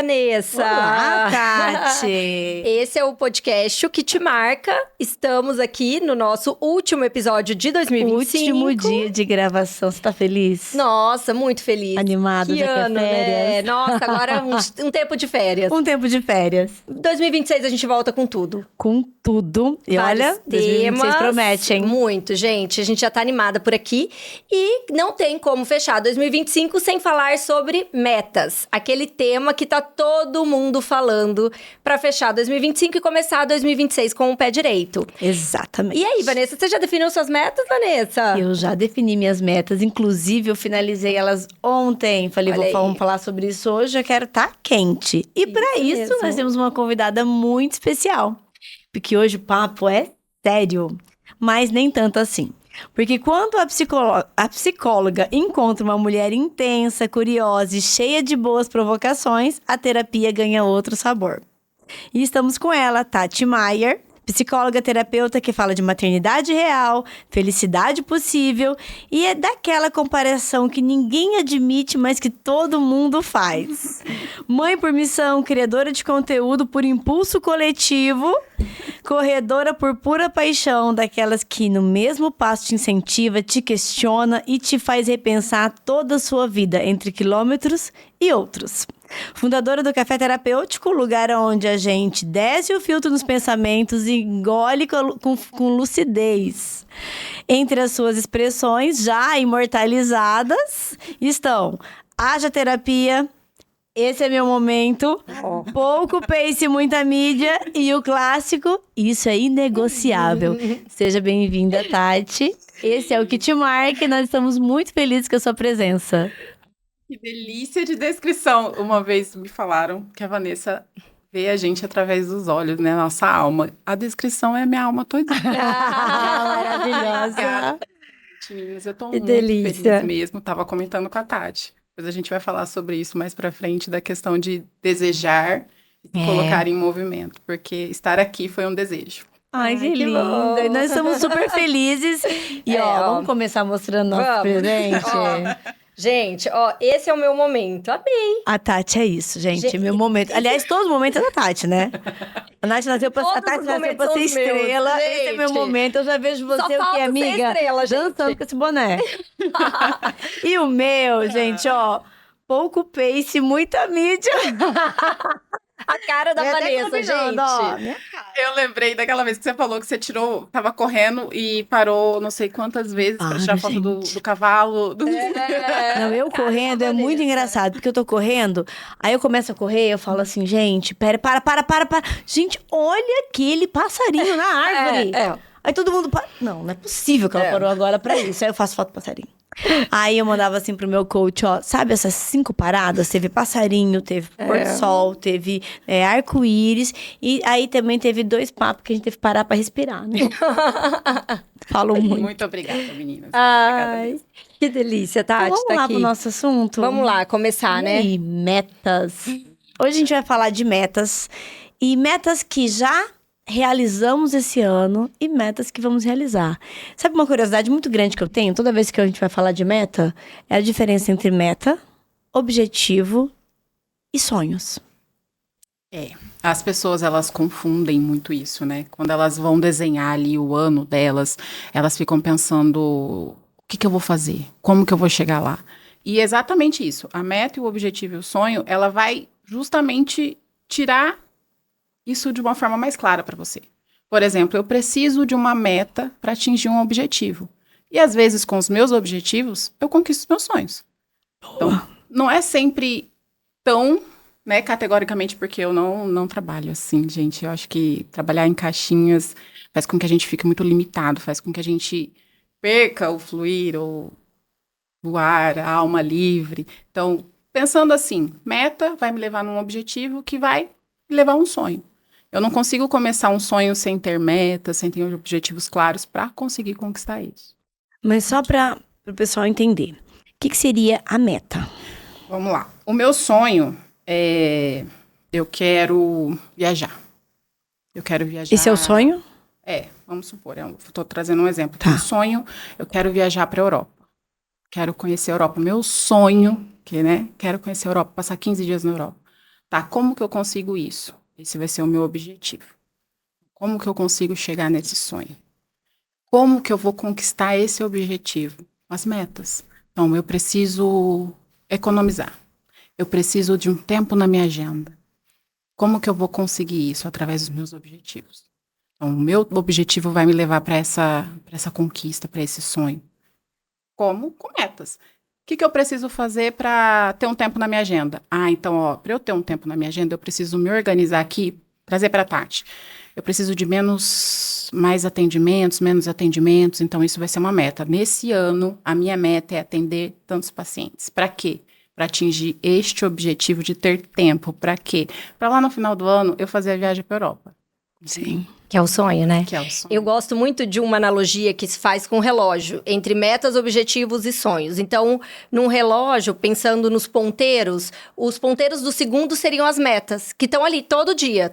Vanessa! Olá, Tati! Esse é o podcast O Que Te Marca. Estamos aqui no nosso último episódio de 2025. Último dia de gravação. Você tá feliz? Nossa, muito feliz. Animada, que já ano, que é férias. né? Nossa, agora um tempo de férias. Um tempo de férias. 2026 a gente volta com tudo. Com tudo. E Vários olha, 2026 promete, hein? Muito, gente. A gente já tá animada por aqui. E não tem como fechar 2025 sem falar sobre metas. Aquele tema que tá todo mundo falando pra fechar 2025 e começar 2026 com o pé direito. Exatamente. E aí, Vanessa, você já definiu suas metas, Vanessa? Eu já defini minhas metas. Inclusive, eu finalizei elas ontem. Falei, vamos falar sobre isso hoje. Eu quero estar quente. E pra isso, mesmo. nós temos uma convidada muito especial. Porque hoje o papo é sério. Mas nem tanto assim. Porque quando a psicóloga encontra uma mulher intensa, curiosa e cheia de boas provocações, a terapia ganha outro sabor. E estamos com ela, Tati Maier, psicóloga terapeuta que fala de maternidade real, felicidade possível e é daquela comparação que ninguém admite, mas que todo mundo faz. Mãe por missão, criadora de conteúdo por impulso coletivo, corredora por pura paixão, daquelas que no mesmo passo te incentiva, te questiona e te faz repensar toda a sua vida entre quilômetros e outros. Fundadora do Café Terapêutico, lugar onde a gente desce o filtro nos pensamentos e engole com lucidez. Entre as suas expressões já imortalizadas estão haja terapia, esse é meu momento, pouco pace, muita mídia e o clássico, isso é inegociável. Seja bem-vinda, Tati. Esse é o Que Te Marca e nós estamos muito felizes com a sua presença. Que delícia de descrição. Uma vez me falaram que a Vanessa vê a gente através dos olhos, né? Nossa alma. A descrição é a minha alma toda. Maravilhosa. Meninas, eu tô Que muito delícia. feliz mesmo. Tava comentando com a Tati. Depois a gente vai falar sobre isso mais pra frente, da questão de desejar e colocar em movimento. Porque estar aqui foi um desejo. Ai, que que linda. bom. E nós estamos super felizes. E vamos começar mostrando nosso Vamos. presente. Gente, esse é o meu momento. Amei. A Tati é isso, gente. Gente, Meu momento. Aliás, todos os momentos é da Tati, né? A Tati nasceu pra, Todos a Tati os nasceu momentos pra são ser os meus, estrela. Esse é meu gente. momento. Eu já vejo você, Só o que, falta ser amiga? estrela, gente. Dançando com esse boné. E o meu, gente, pouco pace, muita mídia. A cara da Vem até Vanessa, combinando, gente. ó. Minha Eu lembrei daquela vez que você falou que você tava correndo e parou não sei quantas vezes pra tirar foto do cavalo. Não, eu correndo é muito engraçado, porque eu tô correndo, aí eu começo a correr, eu falo assim, gente, para. Gente, olha aquele passarinho na árvore. Aí todo mundo para. Não é possível que ela parou agora pra isso. Aí eu faço foto do passarinho. Aí eu mandava assim pro meu coach, sabe essas 5 paradas? Teve passarinho, teve pôr-sol, teve arco-íris. E aí também teve 2 papos que a gente teve que parar pra respirar, né? Falo muito. Muito obrigada, meninas. Ai, que delícia, Tati. Então, vamos tá lá aqui. pro nosso assunto? Vamos lá, começar, né? E metas. Hoje a gente vai falar de metas. E metas que já realizamos esse ano e metas que vamos realizar. Sabe uma curiosidade muito grande que eu tenho? Toda vez que a gente vai falar de meta, é a diferença entre meta, objetivo e sonhos. As pessoas, elas confundem muito isso, né? Quando elas vão desenhar ali o ano delas, elas ficam pensando, o que eu vou fazer? Como que eu vou chegar lá? E é exatamente isso. A meta, o objetivo e o sonho, ela vai justamente tirar isso de uma forma mais clara para você. Por exemplo, eu preciso de uma meta para atingir um objetivo. E às vezes, com os meus objetivos, eu conquisto os meus sonhos. Então, não é sempre tão, né, categoricamente, porque eu não trabalho assim, gente. Eu acho que trabalhar em caixinhas faz com que a gente fique muito limitado, faz com que a gente perca o fluir, ou voar, a alma livre. Então, pensando assim, meta vai me levar num objetivo que vai me levar a um sonho. Eu não consigo começar um sonho sem ter metas, sem ter objetivos claros para conseguir conquistar isso. Mas só para o pessoal entender, o que seria a meta? Vamos lá. O meu sonho é... Eu quero viajar. Eu quero viajar... Esse é o sonho? Vamos supor. Eu estou trazendo um exemplo. Tá. Um sonho, eu quero viajar para a Europa. Quero conhecer a Europa. Meu sonho, quero conhecer a Europa, passar 15 dias na Europa. Tá, como que eu consigo isso? Esse vai ser o meu objetivo. Como que eu consigo chegar nesse sonho? Como que eu vou conquistar esse objetivo? As metas. Então, eu preciso economizar. Eu preciso de um tempo na minha agenda. Como que eu vou conseguir isso? Através dos meus objetivos. Então, o meu objetivo vai me levar para essa conquista, para esse sonho. Como? Com metas. O que eu preciso fazer para ter um tempo na minha agenda? Então, para eu ter um tempo na minha agenda, eu preciso me organizar aqui, trazer para a Tati. Eu preciso de mais atendimentos, menos atendimentos, então isso vai ser uma meta. Nesse ano, a minha meta é atender tantos pacientes. Para quê? Para atingir este objetivo de ter tempo. Para quê? Para lá no final do ano, eu fazer a viagem para a Europa. Sim. Que é o sonho, né? Que é o sonho. Eu gosto muito de uma analogia que se faz com relógio, entre metas, objetivos e sonhos. Então, num relógio, pensando nos ponteiros, os ponteiros do segundo seriam as metas, que estão ali todo dia.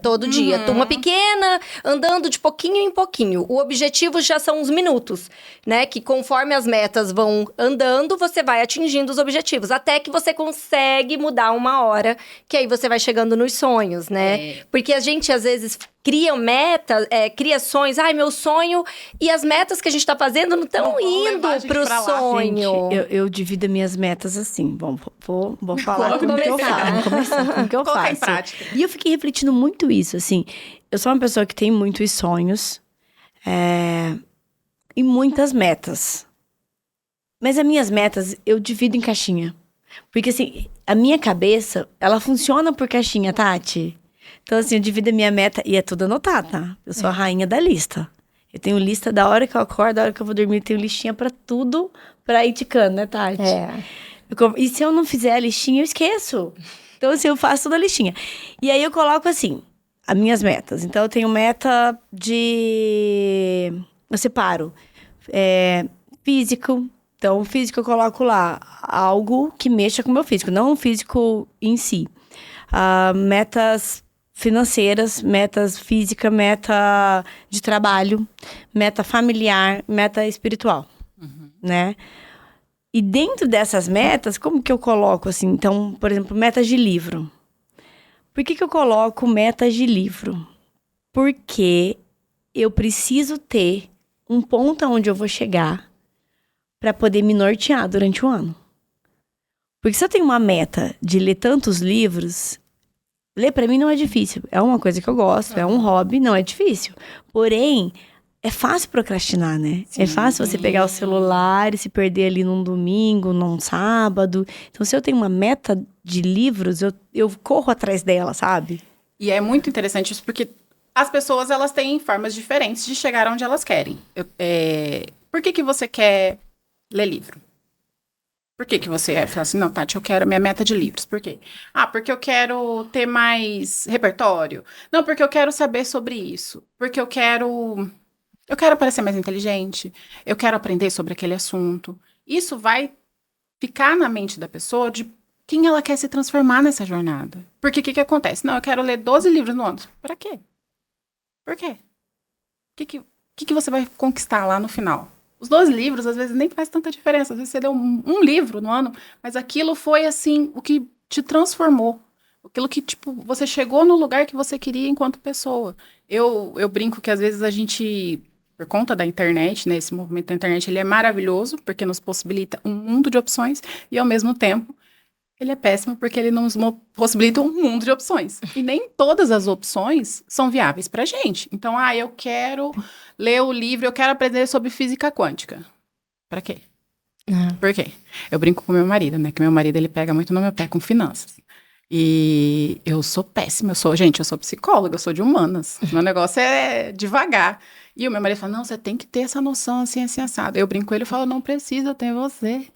Uma pequena, andando de pouquinho em pouquinho. O objetivo já são os minutos, né? Que conforme as metas vão andando, você vai atingindo os objetivos. Até que você consegue mudar uma hora, que aí você vai chegando nos sonhos, né? Porque a gente, às vezes, cria metas, criações, meu sonho, e as metas que a gente tá fazendo não estão indo pro sonho. Gente, eu divido minhas metas assim. Bom, vou falar como que eu faço. Vou começar como que eu Colocar faço. em prática. E eu fiquei refletindo muito isso, assim. Eu sou uma pessoa que tem muitos sonhos e muitas metas. Mas as minhas metas, eu divido em caixinha. Porque, assim, a minha cabeça, ela funciona por caixinha, Tati. Então, assim, eu divido a minha meta e é tudo anotado, tá? Eu sou a rainha da lista. Eu tenho lista da hora que eu acordo, da hora que eu vou dormir. Eu tenho listinha pra tudo, pra ir ticando, né, Tati? E se eu não fizer a listinha, eu esqueço. Então, assim, eu faço toda a listinha. E aí, eu coloco, assim, as minhas metas. Então, eu tenho meta de... Eu separo. Físico. Então, o físico eu coloco lá algo que mexa com o meu físico. Não o físico em si. Metas financeiras, metas física, meta de trabalho, meta familiar, meta espiritual, né? E dentro dessas metas, como que eu coloco assim? Então, por exemplo, metas de livro. Por que eu coloco metas de livro? Porque eu preciso ter um ponto onde eu vou chegar para poder me nortear durante o ano. Porque se eu tenho uma meta de ler tantos livros, ler pra mim não é difícil. É uma coisa que eu gosto, é um hobby, não é difícil. Porém, é fácil procrastinar, né? Sim. É fácil você pegar o celular e se perder ali num domingo, num sábado. Então, se eu tenho uma meta de livros, eu corro atrás dela, sabe? E é muito interessante isso, porque as pessoas, elas têm formas diferentes de chegar onde elas querem. Por que você quer ler livro? Por que você fala assim, não, Tati, eu quero minha meta de livros. Por quê? Porque eu quero ter mais repertório. Não, porque eu quero saber sobre isso. Porque eu quero parecer mais inteligente. Eu quero aprender sobre aquele assunto. Isso vai ficar na mente da pessoa de quem ela quer se transformar nessa jornada. Porque o que acontece? Não, eu quero ler 12 livros no ano. Pra quê? Por quê? O que você vai conquistar lá no final? Os 12 livros, às vezes, nem faz tanta diferença. Às vezes você leu um livro no ano, mas aquilo foi, assim, o que te transformou. Aquilo que, tipo, você chegou no lugar que você queria enquanto pessoa. Eu brinco que, às vezes, a gente, por conta da internet, né, esse movimento da internet, ele é maravilhoso, porque nos possibilita um mundo de opções, e, ao mesmo tempo, ele é péssimo porque ele nos possibilita um mundo de opções. E nem todas as opções são viáveis pra gente. Então, eu quero ler o livro, eu quero aprender sobre física quântica. Pra quê? Por quê? Eu brinco com meu marido, né? Que meu marido, ele pega muito no meu pé com finanças. E eu sou péssima. Eu sou psicóloga, eu sou de humanas. Meu negócio é devagar. E o meu marido fala, não, você tem que ter essa noção assim, assim, assado. Eu brinco com ele e falo, não precisa, eu tenho você.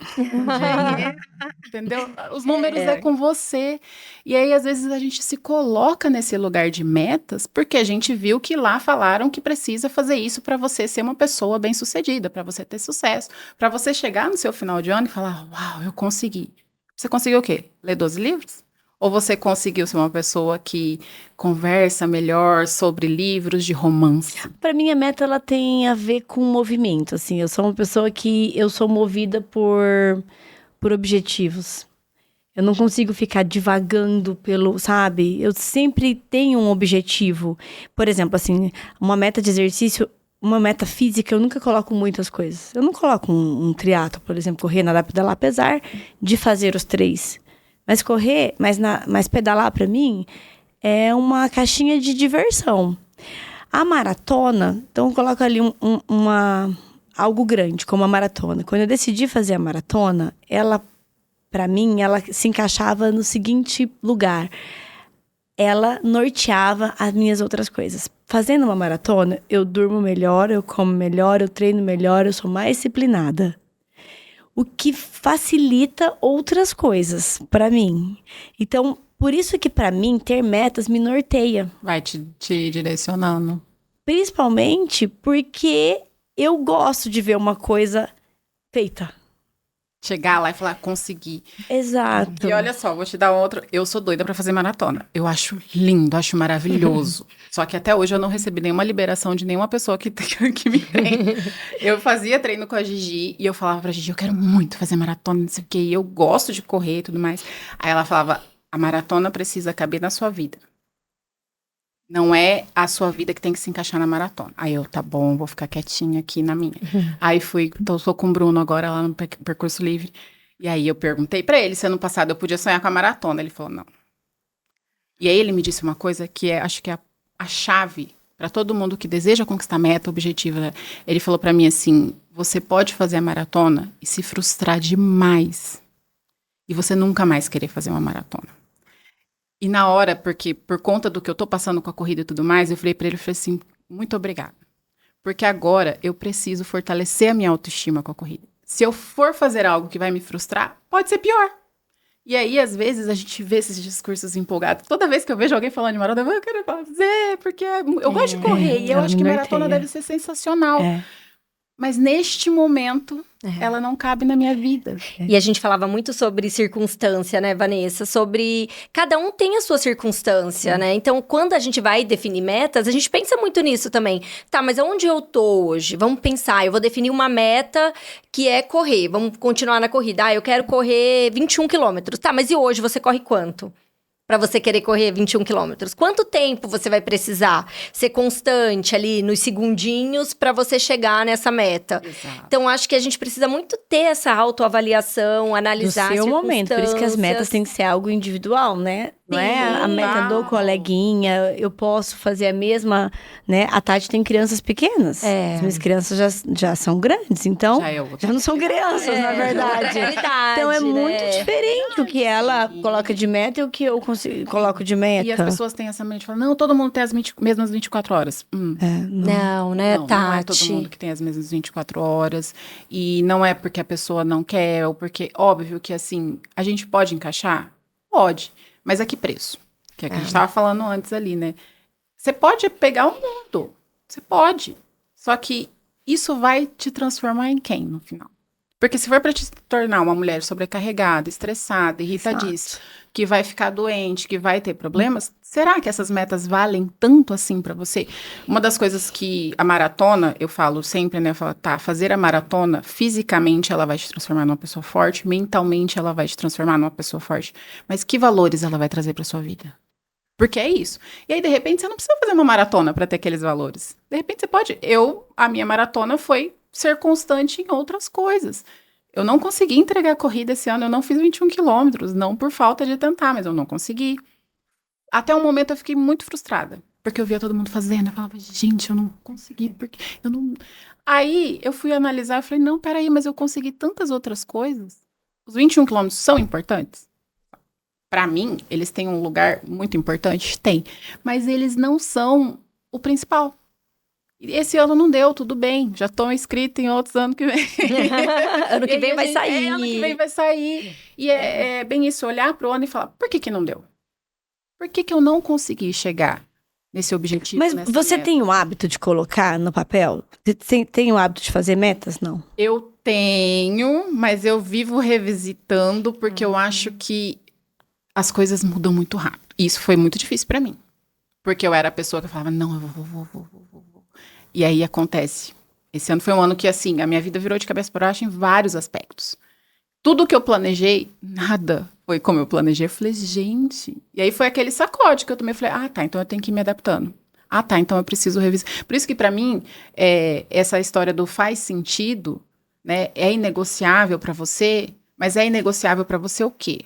Entendeu? Os números é com você. E aí, às vezes, a gente se coloca nesse lugar de metas, porque a gente viu que lá falaram que precisa fazer isso para você ser uma pessoa bem-sucedida, para você ter sucesso, para você chegar no seu final de ano e falar, uau, eu consegui. Você conseguiu o quê? Ler 12 livros? Ou você conseguiu ser uma pessoa que conversa melhor sobre livros de romance? Para mim, a meta, ela tem a ver com movimento, assim. Eu sou uma pessoa que eu sou movida por objetivos. Eu não consigo ficar divagando sabe? Eu sempre tenho um objetivo. Por exemplo, assim, uma meta de exercício, uma meta física, eu nunca coloco muitas coisas. Eu não coloco um triatlo, por exemplo, correr, nadar, pedalar, apesar de fazer os 3. Mas correr, mas pedalar pra mim é uma caixinha de diversão. A maratona, então eu coloco ali algo grande, como a maratona. Quando eu decidi fazer a maratona, pra mim, ela se encaixava no seguinte lugar. Ela norteava as minhas outras coisas. Fazendo uma maratona, eu durmo melhor, eu como melhor, eu treino melhor, eu sou mais disciplinada. O que facilita outras coisas pra mim. Então, por isso que pra mim, ter metas me norteia. Vai te direcionando. Principalmente porque eu gosto de ver uma coisa feita. Chegar lá e falar, consegui. Exato. E olha só, vou te dar outro. Eu sou doida pra fazer maratona. Eu acho lindo, acho maravilhoso. Só que até hoje eu não recebi nenhuma liberação de nenhuma pessoa que me treine. Eu fazia treino com a Gigi e eu falava pra Gigi, eu quero muito fazer maratona, não sei o quê. E eu gosto de correr e tudo mais. Aí ela falava, a maratona precisa caber na sua vida. Não é a sua vida que tem que se encaixar na maratona. Aí eu, tá bom, vou ficar quietinha aqui na minha. Aí tô com o Bruno agora lá no Percurso Livre. E aí eu perguntei pra ele se ano passado eu podia sonhar com a maratona. Ele falou, não. E aí ele me disse uma coisa que acho que é a chave pra todo mundo que deseja conquistar meta, objetivo. Né? Ele falou pra mim assim, você pode fazer a maratona e se frustrar demais. E você nunca mais querer fazer uma maratona. E na hora, porque por conta do que eu tô passando com a corrida e tudo mais, eu falei pra ele, assim, muito obrigada. Porque agora eu preciso fortalecer a minha autoestima com a corrida. Se eu for fazer algo que vai me frustrar, pode ser pior. E aí, às vezes, a gente vê esses discursos empolgados. Toda vez que eu vejo alguém falando de maratona, eu quero fazer, porque eu gosto de correr. E eu acho que maratona deve ser sensacional. Mas neste momento, ela não cabe na minha vida. E a gente falava muito sobre circunstância, né, Vanessa? Sobre cada um tem a sua circunstância, né? Então, quando a gente vai definir metas, a gente pensa muito nisso também. Tá, mas onde eu tô hoje? Vamos pensar, eu vou definir uma meta que é correr. Vamos continuar na corrida. Ah, eu quero correr 21 quilômetros. Tá, mas e hoje você corre quanto? Pra você querer correr 21 quilômetros. Quanto tempo você vai precisar ser constante ali nos segundinhos pra você chegar nessa meta? Exato. Então, acho que a gente precisa muito ter essa autoavaliação, analisar no seu circunstâncias. momento. Por isso que as metas têm que ser algo individual, né? Não é a meta do coleguinha. Eu posso fazer a mesma, né? A Tati tem crianças pequenas. As minhas crianças já são grandes, então já não são crianças, na verdade. Então é muito diferente o que ela coloca de meta e o que eu coloco de meta. E as pessoas têm essa mente de falar, não, todo mundo tem as mesmas 24 horas. Não, né, não, Tati? não é todo mundo que tem as mesmas 24 horas. E não é porque a pessoa não quer, ou porque, óbvio que assim, a gente pode encaixar? Pode. Mas a que preço? Que é o que a gente estava falando antes ali, né? Você pode pegar o mundo. Você pode. Só que isso vai te transformar em quem no final? Porque se for para te tornar uma mulher sobrecarregada, estressada, irritadiça, que vai ficar doente, que vai ter problemas, será que essas metas valem tanto assim para você? Uma das coisas que a maratona, eu falo sempre, né? Eu falo, tá, fazer a maratona, fisicamente ela vai te transformar numa pessoa forte, mentalmente ela vai te transformar numa pessoa forte. Mas que valores ela vai trazer para sua vida? Porque é isso. E aí, de repente, você não precisa fazer uma maratona para ter aqueles valores. De repente, você pode... A minha maratona foi ser constante em outras coisas. Eu não consegui entregar a corrida esse ano, eu não fiz 21 quilômetros, não por falta de tentar, mas eu não consegui. Até um momento eu fiquei muito frustrada, porque eu via todo mundo fazendo, eu falava, gente, eu não consegui, porque eu não... Aí eu fui analisar e falei, não, peraí, mas eu consegui tantas outras coisas. Os 21 quilômetros são importantes? Para mim, eles têm um lugar muito importante? Tem, mas eles não são o principal. Esse ano não deu, tudo bem. Já estou inscrita em outros anos que vem. Ano que vem vai sair. Ano que vem vai sair. E é bem isso, olhar pro ano e falar, por que não deu? Por que eu não consegui chegar nesse objetivo? Mas você tem o hábito de colocar no papel? Você tem o hábito de fazer metas, não? Eu tenho, mas eu vivo revisitando, porque eu acho que as coisas mudam muito rápido. E isso foi muito difícil para mim. Porque eu era a pessoa que falava, não, eu vou. E aí acontece. Esse ano foi um ano que, assim, a minha vida virou de cabeça para baixo em vários aspectos. Tudo que eu planejei, nada foi como eu planejei. Eu falei, gente... E aí foi aquele sacode que eu também falei, tá, então eu tenho que ir me adaptando. Tá, então eu preciso revisar. Por isso que pra mim, essa história do faz sentido, né, é inegociável pra você, mas é inegociável pra você o quê?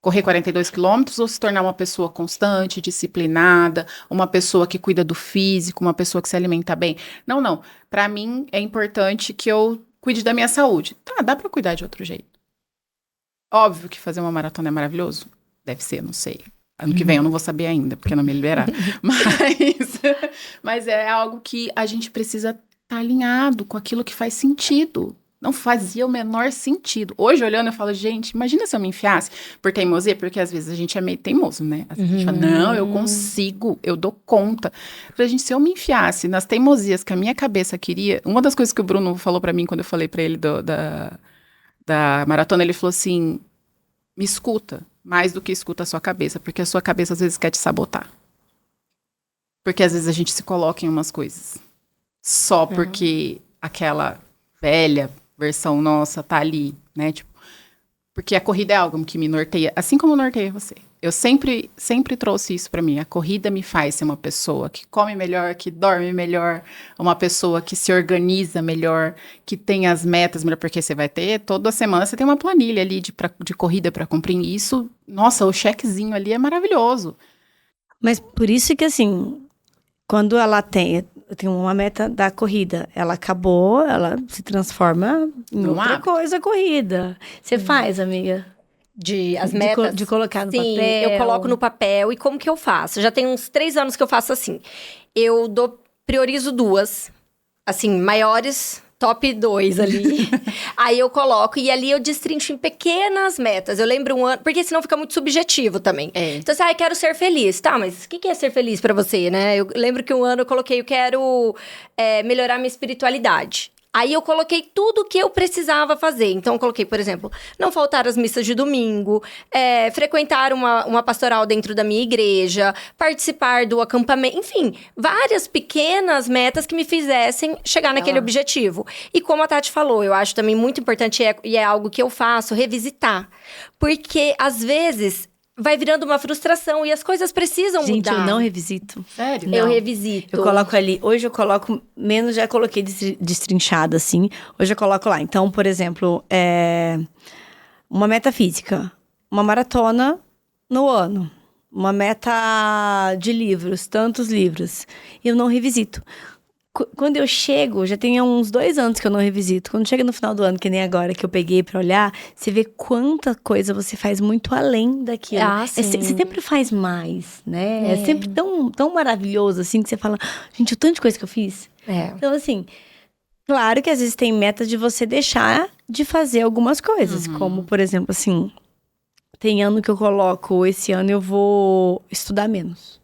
Correr 42 quilômetros ou se tornar uma pessoa constante, disciplinada, uma pessoa que cuida do físico, uma pessoa que se alimenta bem? Não. Pra mim, é importante que eu cuide da minha saúde. Tá, dá pra cuidar de outro jeito. Óbvio que fazer uma maratona é maravilhoso. Deve ser, não sei. Ano que vem eu não vou saber ainda, porque não me liberar. Mas é algo que a gente precisa estar alinhado com aquilo que faz sentido. Não fazia o menor sentido. Hoje, olhando, eu falo, gente, imagina se eu me enfiasse por teimosia, porque às vezes a gente é meio teimoso, né? A gente fala, não, eu consigo, eu dou conta. Eu falei, gente, se eu me enfiasse nas teimosias que a minha cabeça queria... Uma das coisas que o Bruno falou pra mim, quando eu falei pra ele da maratona, ele falou assim, me escuta, mais do que escuta a sua cabeça, porque a sua cabeça às vezes quer te sabotar. Porque às vezes a gente se coloca em umas coisas só porque aquela velha versão nossa tá ali, né? Tipo, porque a corrida é algo que me norteia, assim como norteia você. Eu sempre trouxe isso pra mim. A corrida me faz ser uma pessoa que come melhor, que dorme melhor, uma pessoa que se organiza melhor, que tem as metas melhor, porque você vai ter, toda semana você tem uma planilha ali de corrida pra cumprir. E isso, nossa, o chequezinho ali é maravilhoso. Mas por isso que, assim, quando ela tem uma meta da corrida, ela acabou, ela se transforma em outra coisa, a corrida. Você faz, amiga? As metas? De colocar no papel? Sim, eu coloco no papel. E como que eu faço? Já tem uns 3 anos que eu faço assim. Eu priorizo 2, assim, maiores, top 2 ali. Aí eu coloco, e ali eu destrincho em pequenas metas. Eu lembro um ano, porque senão fica muito subjetivo também. Então, assim, eu quero ser feliz. Tá, mas o que é ser feliz pra você, né? Eu lembro que um ano eu coloquei, eu quero melhorar minha espiritualidade. Aí eu coloquei tudo o que eu precisava fazer. Então, eu coloquei, por exemplo, não faltar às missas de domingo, frequentar uma pastoral dentro da minha igreja, participar do acampamento, enfim, várias pequenas metas que me fizessem chegar naquele objetivo. E como a Tati falou, eu acho também muito importante, e é algo que eu faço, revisitar. Porque, às vezes, vai virando uma frustração e as coisas precisam mudar. Gente, eu não revisito. Sério? Eu revisito. Eu coloco ali, hoje eu coloco menos, já coloquei destrinchada, assim. Hoje eu coloco lá. Então, por exemplo, uma meta física, uma maratona no ano, uma meta de livros, tantos livros. Eu não revisito. Quando eu chego, já tem uns 2 anos que eu não revisito. Quando chega no final do ano, que nem agora, que eu peguei pra olhar, você vê quanta coisa você faz muito além daquilo. Sim. Você sempre faz mais, né? É sempre tão maravilhoso, assim, que você fala, gente, o tanto de coisa que eu fiz. Então, assim, claro que às vezes tem metas de você deixar de fazer algumas coisas. Como, por exemplo, assim, tem ano que eu coloco, esse ano eu vou estudar menos.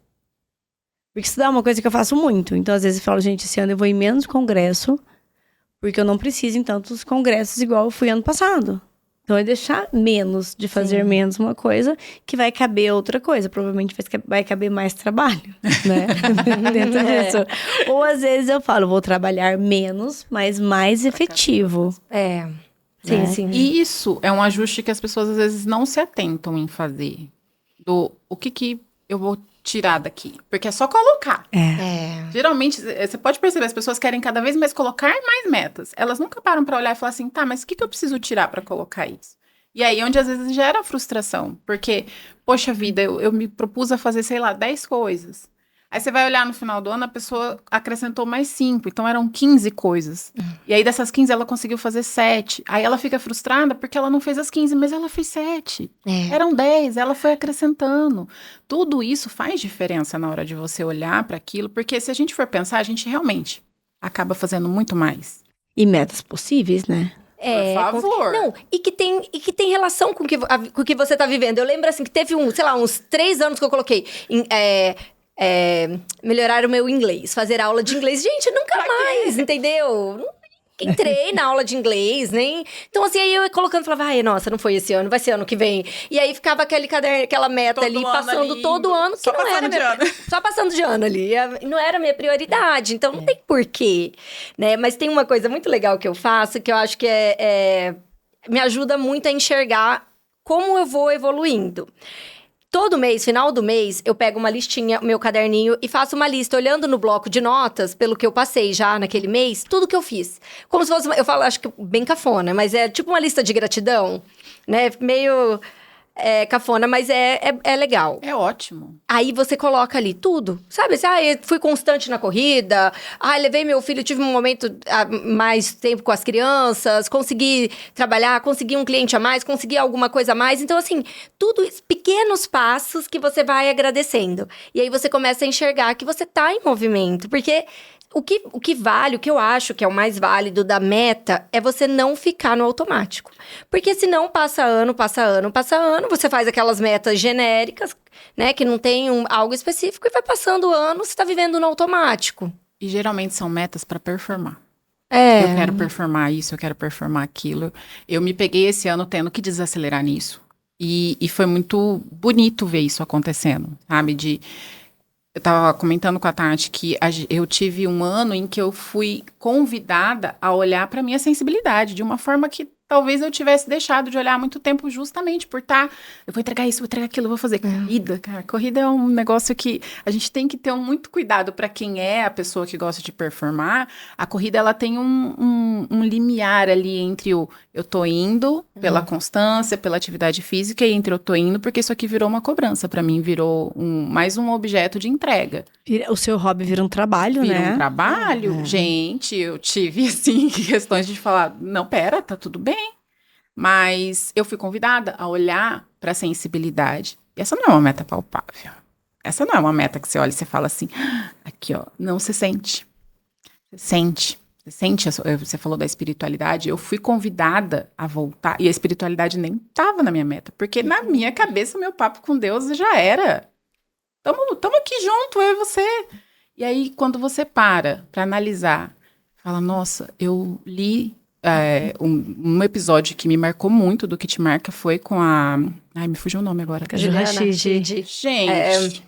Porque estudar é uma coisa que eu faço muito. Então, às vezes, eu falo, gente, esse ano eu vou em menos congresso, porque eu não preciso em tantos congressos igual eu fui ano passado. Então, é deixar menos de fazer menos uma coisa, que vai caber outra coisa. Provavelmente vai caber mais trabalho, né? Dentro disso. Ou, às vezes, eu falo, vou trabalhar menos, mas mais efetivo. Sim. E isso é um ajuste que as pessoas, às vezes, não se atentam em fazer. O que eu vou tirar daqui, porque é só colocar. Geralmente, você pode perceber, as pessoas querem cada vez mais colocar mais metas. Elas nunca param pra olhar e falar assim, tá, mas o que eu preciso tirar pra colocar isso? E aí, onde às vezes gera frustração, porque, poxa vida, eu me propus a fazer, sei lá, 10 coisas. Aí você vai olhar no final do ano, a pessoa acrescentou mais 5, então eram 15 coisas. E aí dessas 15 ela conseguiu fazer 7. Aí ela fica frustrada porque ela não fez as 15, mas ela fez 7. Eram 10, ela foi acrescentando. Tudo isso faz diferença na hora de você olhar para aquilo, porque se a gente for pensar, a gente realmente acaba fazendo muito mais. E metas possíveis, né? Por favor. Não, e que tem relação com o que você tá vivendo. Eu lembro, assim, que teve uns 3 anos que eu coloquei melhorar o meu inglês, fazer aula de inglês. Gente, nunca mais, entendeu? Entrei na aula de inglês, nem... Então, assim, aí eu ia colocando, falava, nossa, não foi esse ano, vai ser ano que vem. E aí ficava aquele caderno, aquela meta todo ali, passando ali, todo ano, que não era só passando de ano ali. Não era minha prioridade, então não tem porquê, né? Mas tem uma coisa muito legal que eu faço, que eu acho que me ajuda muito a enxergar como eu vou evoluindo? Todo mês, final do mês, eu pego uma listinha, meu caderninho, e faço uma lista, olhando no bloco de notas, pelo que eu passei já naquele mês, tudo que eu fiz. Como se fosse, eu falo, acho que bem cafona, mas é tipo uma lista de gratidão, né? Meio cafona, mas é legal. É ótimo. Aí você coloca ali tudo, sabe? Assim, eu fui constante na corrida, levei meu filho, tive um momento mais tempo com as crianças, consegui trabalhar, consegui um cliente a mais, consegui alguma coisa a mais. Então, assim, tudo isso, pequenos passos que você vai agradecendo. E aí você começa a enxergar que você tá em movimento, porque o que vale, o que eu acho que é o mais válido da meta é você não ficar no automático. Porque senão passa ano, você faz aquelas metas genéricas, né, que não tem algo específico e vai passando o ano, você tá vivendo no automático. E geralmente são metas para performar. É. Eu quero performar isso, eu quero performar aquilo. Eu me peguei esse ano tendo que desacelerar nisso. E foi muito bonito ver isso acontecendo, sabe? Eu tava comentando com a Tati que eu tive um ano em que eu fui convidada a olhar para minha sensibilidade de uma forma que talvez eu tivesse deixado de olhar há muito tempo, justamente por eu vou entregar isso, vou entregar aquilo, vou fazer corrida, cara. Corrida é um negócio que a gente tem que ter muito cuidado para quem é a pessoa que gosta de performar. A corrida, ela tem um limiar ali entre eu tô indo pela constância, pela atividade física, e entre eu tô indo porque isso aqui virou uma cobrança para mim, virou mais um objeto de entrega. O seu hobby vira um trabalho, né? Vira um trabalho. Gente, eu tive, assim, questões de falar, não, pera, tá tudo bem. Mas eu fui convidada a olhar para a sensibilidade. E essa não é uma meta palpável. Essa não é uma meta que você olha e você fala assim, aqui, ó, não, você sente. Você sente, você falou da espiritualidade, eu fui convidada a voltar, e a espiritualidade nem estava na minha meta, porque na minha cabeça o meu papo com Deus já era. Tamo aqui junto, eu e você. E aí, quando você para analisar, fala, nossa, eu li um episódio que me marcou muito, do que te marca, foi com a... Ai, me fugiu o nome agora. Juliana Rachid. Gente,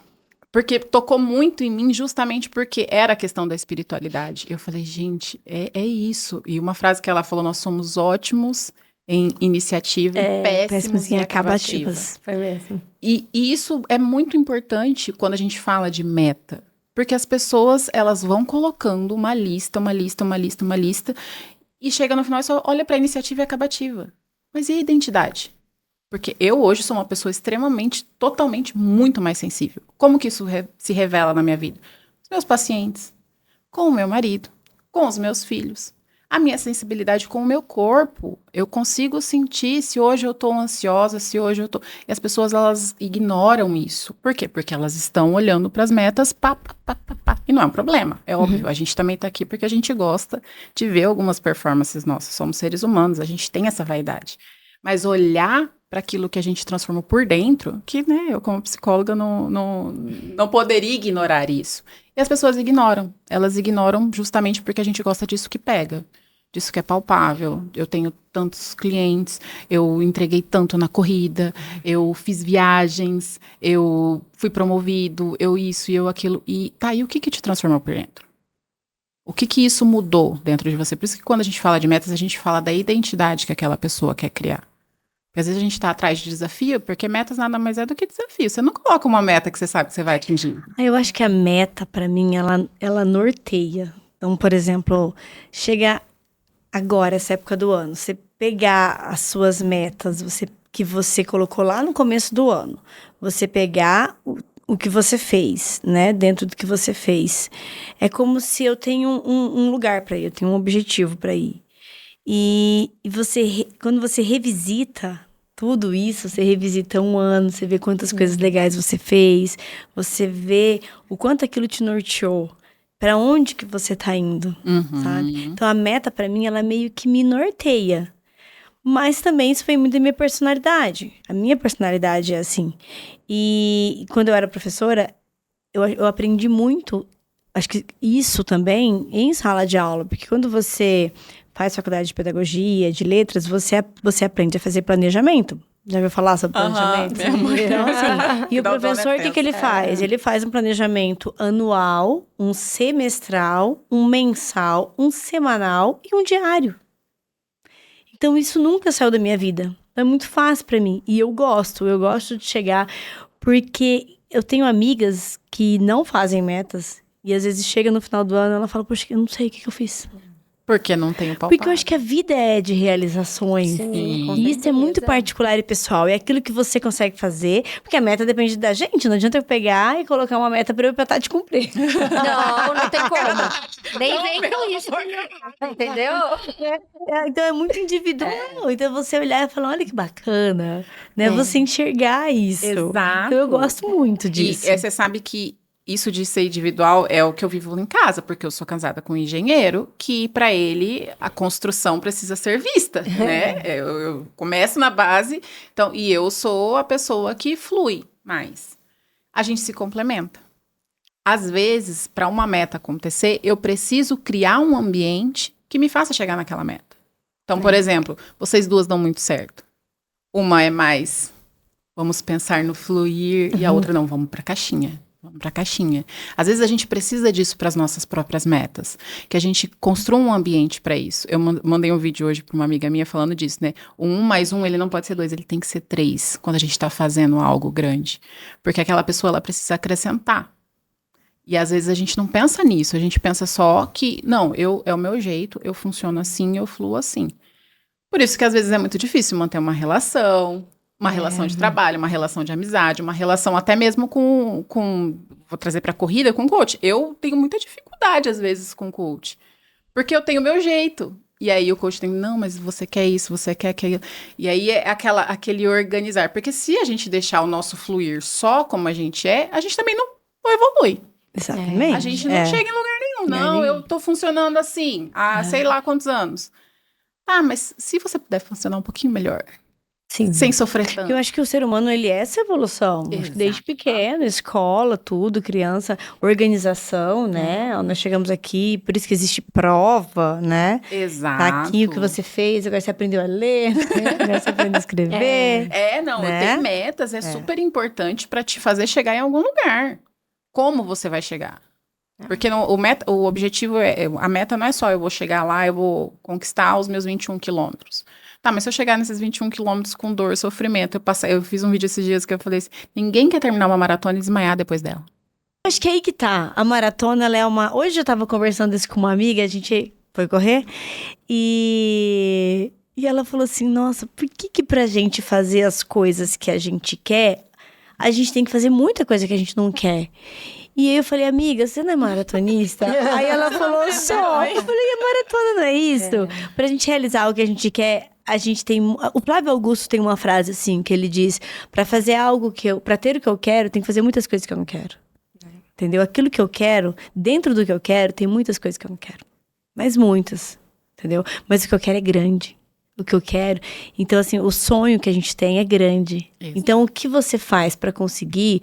porque tocou muito em mim, justamente porque era a questão da espiritualidade. Eu falei, gente, é isso. E uma frase que ela falou, nós somos ótimos em iniciativa e péssimos em acabativas. Foi mesmo. E isso é muito importante quando a gente fala de meta. Porque as pessoas, elas vão colocando uma lista, e chega no final e só olha para a iniciativa e acabativa. Mas e a identidade? Porque eu hoje sou uma pessoa extremamente, totalmente, muito mais sensível. Como que isso se revela na minha vida? Os meus pacientes, com o meu marido, com os meus filhos. A minha sensibilidade com o meu corpo. Eu consigo sentir se hoje eu tô ansiosa, se hoje eu tô... E as pessoas, elas ignoram isso. Por quê? Porque elas estão olhando para as metas, pá. E não é um problema, é óbvio. A gente também tá aqui porque a gente gosta de ver algumas performances nossas. Somos seres humanos, a gente tem essa vaidade. Mas olhar para aquilo que a gente transformou por dentro, que, né, eu como psicóloga não poderia ignorar isso. E as pessoas ignoram. Elas ignoram justamente porque a gente gosta disso que pega, disso que é palpável. Eu tenho tantos clientes, eu entreguei tanto na corrida, eu fiz viagens, eu fui promovido, eu isso e eu aquilo. E tá, e o que te transformou por dentro? O que isso mudou dentro de você? Por isso que quando a gente fala de metas, a gente fala da identidade que aquela pessoa quer criar. Porque às vezes a gente tá atrás de desafio, porque metas nada mais é do que desafio. Você não coloca uma meta que você sabe que você vai atingir. Eu acho que a meta, pra mim, ela norteia. Então, por exemplo, chega agora, essa época do ano, você pegar as suas metas que você colocou lá no começo do ano, você pegar o que você fez, né, dentro do que você fez. É como se eu tenho um lugar para ir, eu tenho um objetivo para ir. E quando você revisita tudo isso, você revisita um ano, você vê quantas coisas legais você fez, você vê o quanto aquilo te norteou, para onde que você tá indo, sabe? Então, a meta, para mim, ela meio que me norteia. Mas também isso foi muito da minha personalidade. A minha personalidade é assim. E quando eu era professora, eu aprendi muito, acho que isso também, em sala de aula, porque quando você faz faculdade de pedagogia, de letras, você aprende a fazer planejamento. Já ouviu falar sobre planejamento? Então, assim, e o professor, o que ele faz? Ele faz um planejamento anual, um semestral, um mensal, um semanal e um diário. Então, isso nunca saiu da minha vida. Então, é muito fácil pra mim. E eu gosto de chegar, porque eu tenho amigas que não fazem metas. E às vezes chega no final do ano, ela fala, poxa, eu não sei o que eu fiz. Porque não tem o palpável. Porque eu acho que a vida é de realizações. Sim, E isso é muito particular e pessoal. É aquilo que você consegue fazer, porque a meta depende da gente. Não adianta eu pegar e colocar uma meta pra eu tentar de cumprir. Não tem como. Nem vem com isso. Entendeu? Então é muito individual. Então você olhar e falar, olha que bacana. Né? Você enxergar isso. Exato. Então eu gosto muito disso. E você sabe que isso de ser individual é o que eu vivo em casa, porque eu sou casada com um engenheiro, que para ele a construção precisa ser vista, né? Eu começo na base, então, e eu sou a pessoa que flui mais. A gente se complementa. Às vezes, para uma meta acontecer, eu preciso criar um ambiente que me faça chegar naquela meta. Então, por exemplo, vocês duas dão muito certo. Uma é mais, vamos pensar no fluir, e a outra não, vamos para a caixinha. Vamos para a caixinha. Às vezes a gente precisa disso para as nossas próprias metas, que a gente construa um ambiente para isso. Eu mandei um vídeo hoje para uma amiga minha falando disso, né? O 1 mais 1, ele não pode ser 2, ele tem que ser 3, quando a gente está fazendo algo grande. Porque aquela pessoa, ela precisa acrescentar. E às vezes a gente não pensa nisso, a gente pensa só que, não, é o meu jeito, eu funciono assim, eu fluo assim. Por isso que às vezes é muito difícil manter uma relação de trabalho, uma relação de amizade, uma relação até mesmo com vou trazer para a corrida, com coach. Eu tenho muita dificuldade, às vezes, com coach. Porque eu tenho o meu jeito. E aí o coach tem, não, mas você quer isso, você quer aquilo. E aí é aquele organizar. Porque se a gente deixar o nosso fluir só como a gente também não evolui. Exatamente. A gente não chega em lugar nenhum. Não, eu tô funcionando assim há sei lá quantos anos. Tá, mas se você puder funcionar um pouquinho melhor... Sim. Sem sofrer tanto. Eu acho que o ser humano, ele é essa evolução. Acho que desde pequeno, escola, tudo, criança, organização, né? Nós chegamos aqui, por isso que existe prova, né? Exato. Tá aqui o que você fez, agora você aprendeu a ler, agora você aprendeu a escrever. Né? Ter metas é super importante para te fazer chegar em algum lugar. Como você vai chegar? Porque o objetivo a meta não é só eu vou chegar lá, eu vou conquistar os meus 21 quilômetros. Tá, mas se eu chegar nesses 21 quilômetros com dor, sofrimento, eu fiz um vídeo esses dias que eu falei assim, ninguém quer terminar uma maratona e desmaiar depois dela. Acho que é aí que tá. A maratona, ela é uma... Hoje eu tava conversando isso com uma amiga, a gente foi correr, e ela falou assim, nossa, por que pra gente fazer as coisas que a gente quer, a gente tem que fazer muita coisa que a gente não quer? E aí eu falei, amiga, você não é maratonista? Aí ela falou, só. Eu falei, a maratona não é isso? Pra gente realizar o que a gente quer, a gente tem... O Flávio Augusto tem uma frase assim, que ele diz, pra fazer algo pra ter o que eu quero, tem que fazer muitas coisas que eu não quero. Entendeu? Aquilo que eu quero, dentro do que eu quero, tem muitas coisas que eu não quero. Mas muitas, entendeu? Mas o que eu quero é grande. O que eu quero... Então, assim, o sonho que a gente tem é grande. Isso. Então, o que você faz pra conseguir...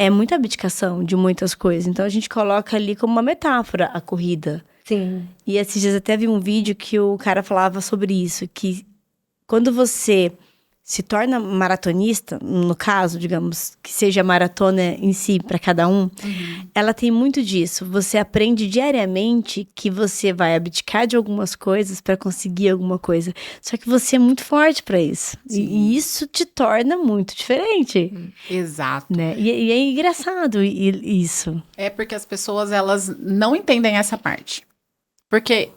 É muita abdicação de muitas coisas. Então, a gente coloca ali como uma metáfora a corrida. Sim. E esses dias até vi um vídeo que o cara falava sobre isso. Que quando você se torna maratonista, no caso, digamos, que seja a maratona em si para cada um, ela tem muito disso. Você aprende diariamente que você vai abdicar de algumas coisas para conseguir alguma coisa. Só que você é muito forte para isso. E isso te torna muito diferente. Exato. Né? E é engraçado isso. É porque as pessoas, elas não entendem essa parte. Porque...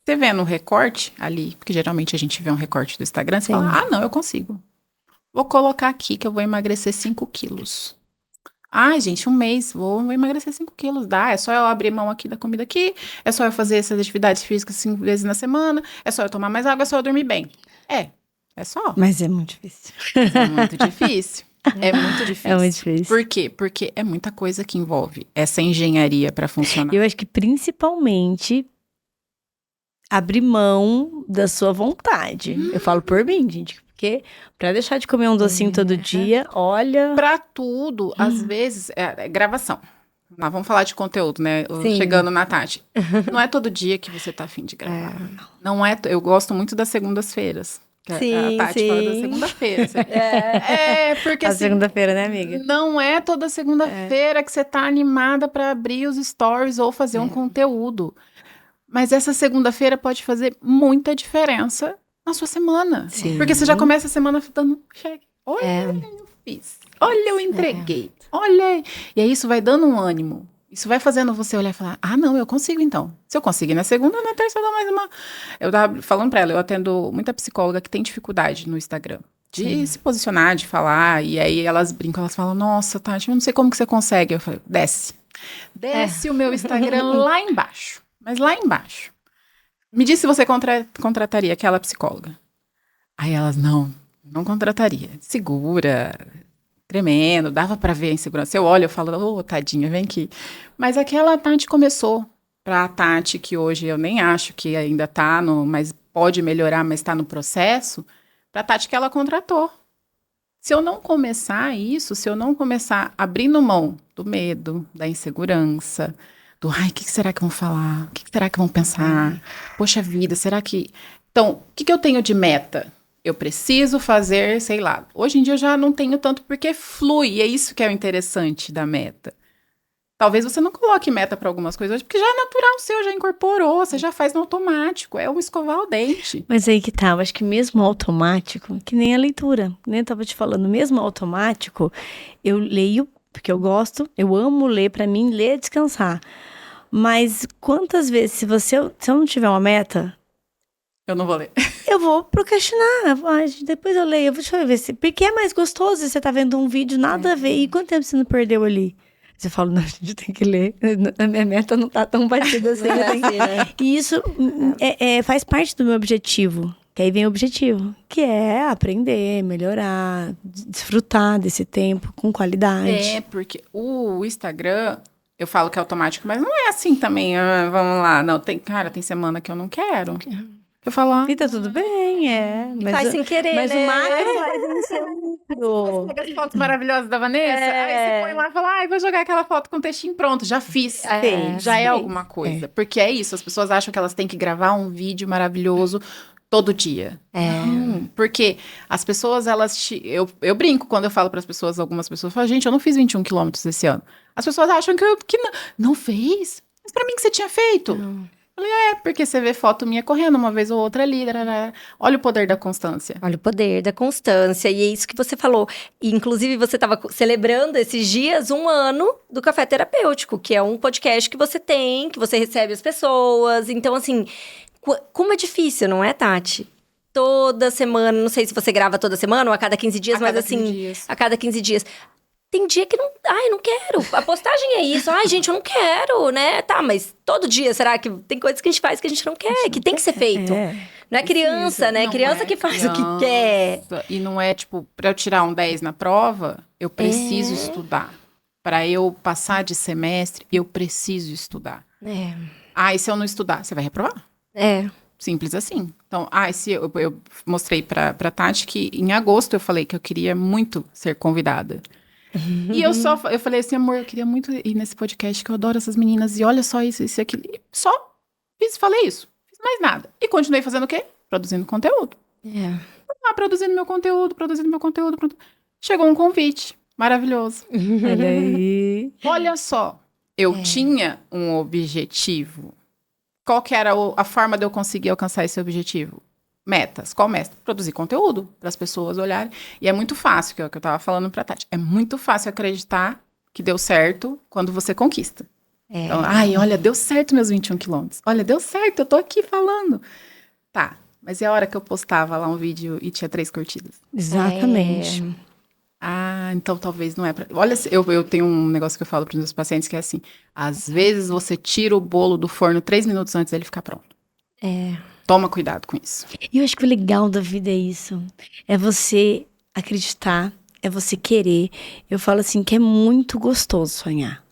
Você vê no recorte ali, porque geralmente a gente vê um recorte do Instagram, você fala, não, eu consigo. Vou colocar aqui que eu vou emagrecer 5 quilos. Ai, gente, um mês, vou emagrecer 5 quilos. Dá, é só eu abrir mão aqui da comida aqui, é só eu fazer essas atividades físicas 5 vezes na semana, é só eu tomar mais água, é só eu dormir bem. É só. Mas é muito difícil. É muito difícil. É muito difícil. É muito difícil. Por quê? Porque é muita coisa que envolve essa engenharia para funcionar. Eu acho que principalmente... abrir mão da sua vontade. Eu falo por mim, gente. Porque pra deixar de comer um docinho todo dia, olha... Pra tudo, às vezes, é gravação. Mas vamos falar de conteúdo, né? Chegando na Tati. Não é todo dia que você tá afim de gravar. Não é... Eu gosto muito das segundas-feiras. Sim, a Tati fala da segunda-feira. Porque... A segunda-feira, né, amiga? Não é toda segunda-feira que você tá animada pra abrir os stories ou fazer um conteúdo. Mas essa segunda-feira pode fazer muita diferença na sua semana. Sim. Porque você já começa a semana dando cheque. Olha, eu fiz. Olha, eu entreguei. Olha. E aí isso vai dando um ânimo. Isso vai fazendo você olhar e falar, não, eu consigo então. Se eu conseguir na segunda, na terça eu dou mais uma. Eu tava falando pra ela, eu atendo muita psicóloga que tem dificuldade no Instagram. De se posicionar, de falar. E aí elas brincam, elas falam, nossa, Tati, eu não sei como que você consegue. Eu falei, desce. Desce o meu Instagram lá embaixo. Mas lá embaixo. Me diz se você contrataria aquela psicóloga. Aí elas, não contrataria. Segura, tremendo, dava pra ver a insegurança. Eu olho, eu falo, tadinha, vem aqui. Mas aquela Tati começou. Pra Tati, que hoje eu nem acho que ainda tá mas pode melhorar, mas tá no processo. Pra Tati que ela contratou. Se eu não começar isso, se eu não começar abrindo mão do medo, da insegurança, o que será que vão falar? O que será que vão pensar? Poxa vida, será que... Então, o que eu tenho de meta? Eu preciso fazer, sei lá. Hoje em dia eu já não tenho tanto porque flui, e é isso que é o interessante da meta. Talvez você não coloque meta para algumas coisas hoje, porque já é natural seu, já incorporou, você já faz no automático, é um escovar o dente. Mas aí que tá, eu acho que mesmo automático, que nem a leitura, nem eu tava te falando, mesmo automático, eu leio, porque eu gosto, eu amo ler, pra mim, ler é descansar. Mas quantas vezes, se eu não tiver uma meta... Eu não vou ler. Eu vou procrastinar, depois eu leio, deixa eu ver se... Porque é mais gostoso, você tá vendo um vídeo, nada a ver, e quanto tempo você não perdeu ali? Você fala, não, a gente tem que ler. A minha meta não tá tão batida assim. E isso faz parte do meu objetivo. Que aí vem o objetivo. Que é aprender, melhorar, desfrutar desse tempo com qualidade. Porque o Instagram, eu falo que é automático, mas não é assim também. Vamos lá. Não, tem semana que eu não quero. Eu falo, E tá tudo bem, mas faz sem querer, mas né? o macro faz isso. pega as fotos maravilhosas da Vanessa, aí você põe lá e fala, vou jogar aquela foto com o textinho pronto, já fiz. Já é alguma coisa. Porque é isso, as pessoas acham que elas têm que gravar um vídeo maravilhoso todo dia. Não, porque as pessoas, eu brinco quando eu falo para as pessoas, algumas pessoas falam, gente, eu não fiz 21 quilômetros esse ano. As pessoas acham que não fez. Mas para mim que você tinha feito. Eu falei, porque você vê foto minha correndo uma vez ou outra ali. Olha o poder da constância. Olha o poder da constância. E é isso que você falou. E, inclusive, você estava celebrando esses dias 1 ano do Café Terapêutico, que é um podcast que você tem, que você recebe as pessoas. Então, assim, como é difícil, não é, Tati? Toda semana, não sei se você grava toda semana ou a cada 15 dias, mas assim, a cada 15 dias. Tem dia que não quero. A postagem é isso. Gente, eu não quero, né? Tá, mas todo dia, será que tem coisas que a gente faz que a gente não quer, que tem que ser feito? Não é criança, né? Criança que faz o que quer. E não é, tipo, pra eu tirar um 10 na prova, eu preciso estudar. Pra eu passar de semestre, eu preciso estudar. E se eu não estudar, você vai reprovar? Simples assim. Então, se eu mostrei pra Tati que em agosto eu falei que eu queria muito ser convidada. E eu falei assim, amor, eu queria muito ir nesse podcast, que eu adoro essas meninas, e olha só isso e aquilo. E só falei isso, fiz mais nada. E continuei fazendo o quê? Produzindo conteúdo. Produzindo meu conteúdo. Chegou um convite maravilhoso. Olha aí. Olha só, eu tinha um objetivo. Qual que era a forma de eu conseguir alcançar esse objetivo? Metas. Qual meta? Produzir conteúdo para as pessoas olharem. E é muito fácil, que é o que eu estava falando para a Tati. É muito fácil acreditar que deu certo quando você conquista. Então, olha, deu certo meus 21 quilômetros. Olha, deu certo, eu tô aqui falando. Tá, mas é a hora que eu postava lá um vídeo e tinha 3 curtidas. Exatamente. Então talvez não é pra... Olha, eu tenho um negócio que eu falo para os meus pacientes que é assim, às vezes você tira o bolo do forno 3 minutos antes dele ficar pronto. Toma cuidado com isso. E eu acho que o legal da vida é isso. É você acreditar, é você querer. Eu falo assim, que é muito gostoso sonhar.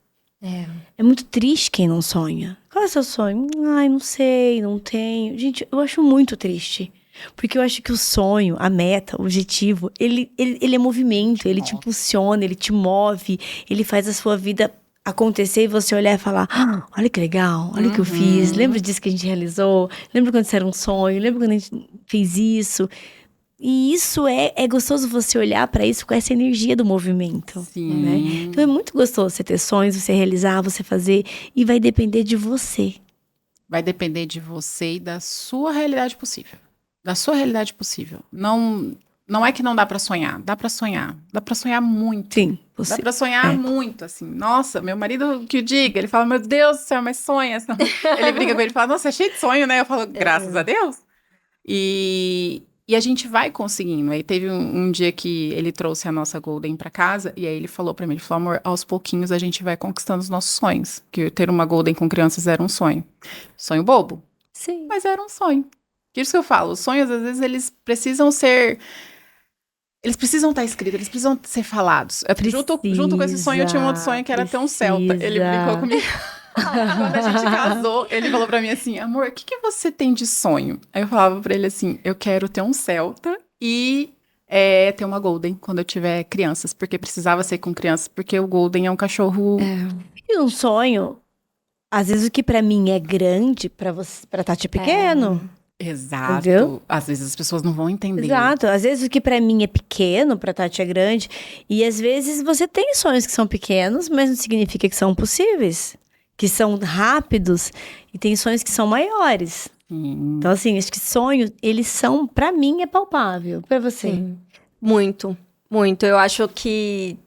É muito triste quem não sonha. Qual é o seu sonho? Não sei, não tenho. Gente, eu acho muito triste. Porque eu acho que o sonho, a meta, o objetivo, ele é movimento, ele te impulsiona, ele te move, ele faz a sua vida acontecer e você olhar e falar, olha que legal, olha o que eu fiz, lembra disso que a gente realizou, lembra quando isso era um sonho, lembra quando a gente fez isso. E isso é gostoso você olhar para isso com essa energia do movimento. Né? Então é muito gostoso você ter sonhos, você realizar, você fazer, e vai depender de você. Vai depender de você e da sua realidade possível. da sua realidade possível. Não é que não dá pra sonhar, dá pra sonhar. Dá pra sonhar muito. Sim, Dá pra sonhar É. muito, assim. Nossa, meu marido que o diga, ele fala, meu Deus do céu, mas sonha. Ele brinca com ele e fala, nossa, é cheio de sonho, né? Eu falo, graças a Deus. E a gente vai conseguindo. Aí teve um dia que ele trouxe a nossa Golden pra casa, e aí ele falou pra mim, ele falou, amor, aos pouquinhos a gente vai conquistando os nossos sonhos. Que ter uma Golden com crianças era um sonho. Sonho bobo, Sim. mas era um sonho. Que isso que eu falo, os sonhos, às vezes, eles precisam estar escritos, eles precisam ser falados. Junto com esse sonho, eu tinha um outro sonho que era ter um Celta. Ele brincou comigo. Quando a gente casou, ele falou pra mim assim, amor, o que você tem de sonho? Aí eu falava pra ele assim, eu quero ter um Celta e ter uma Golden quando eu tiver crianças, porque precisava ser com crianças, porque o Golden é um cachorro... E um sonho, às vezes o que pra mim é grande, pra Tati é pequeno. Exato. Entendeu? Às vezes as pessoas não vão entender. Exato. Às vezes o que pra mim é pequeno, pra Tati é grande. E às vezes você tem sonhos que são pequenos, mas não significa que são possíveis. Que são rápidos. E tem sonhos que são maiores. Sim. Então, assim, acho que sonhos, eles são, pra mim, é palpável. Pra você. Sim. Muito, muito. Eu acho que...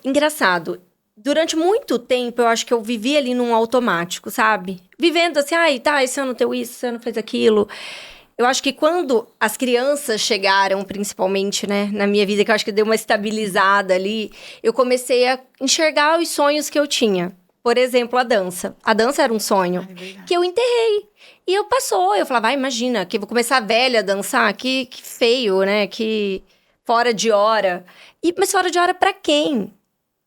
Engraçado. Durante muito tempo, eu acho que eu vivi ali num automático, sabe? Vivendo assim, ai, tá, esse ano deu isso, esse ano fez aquilo. Eu acho que quando as crianças chegaram, principalmente, né, na minha vida, que eu acho que deu uma estabilizada ali, eu comecei a enxergar os sonhos que eu tinha. Por exemplo, a dança. A dança era um sonho que eu enterrei. E eu falava, imagina, que eu vou começar velha a dançar, que feio, né, que fora de hora. Mas fora de hora pra quem?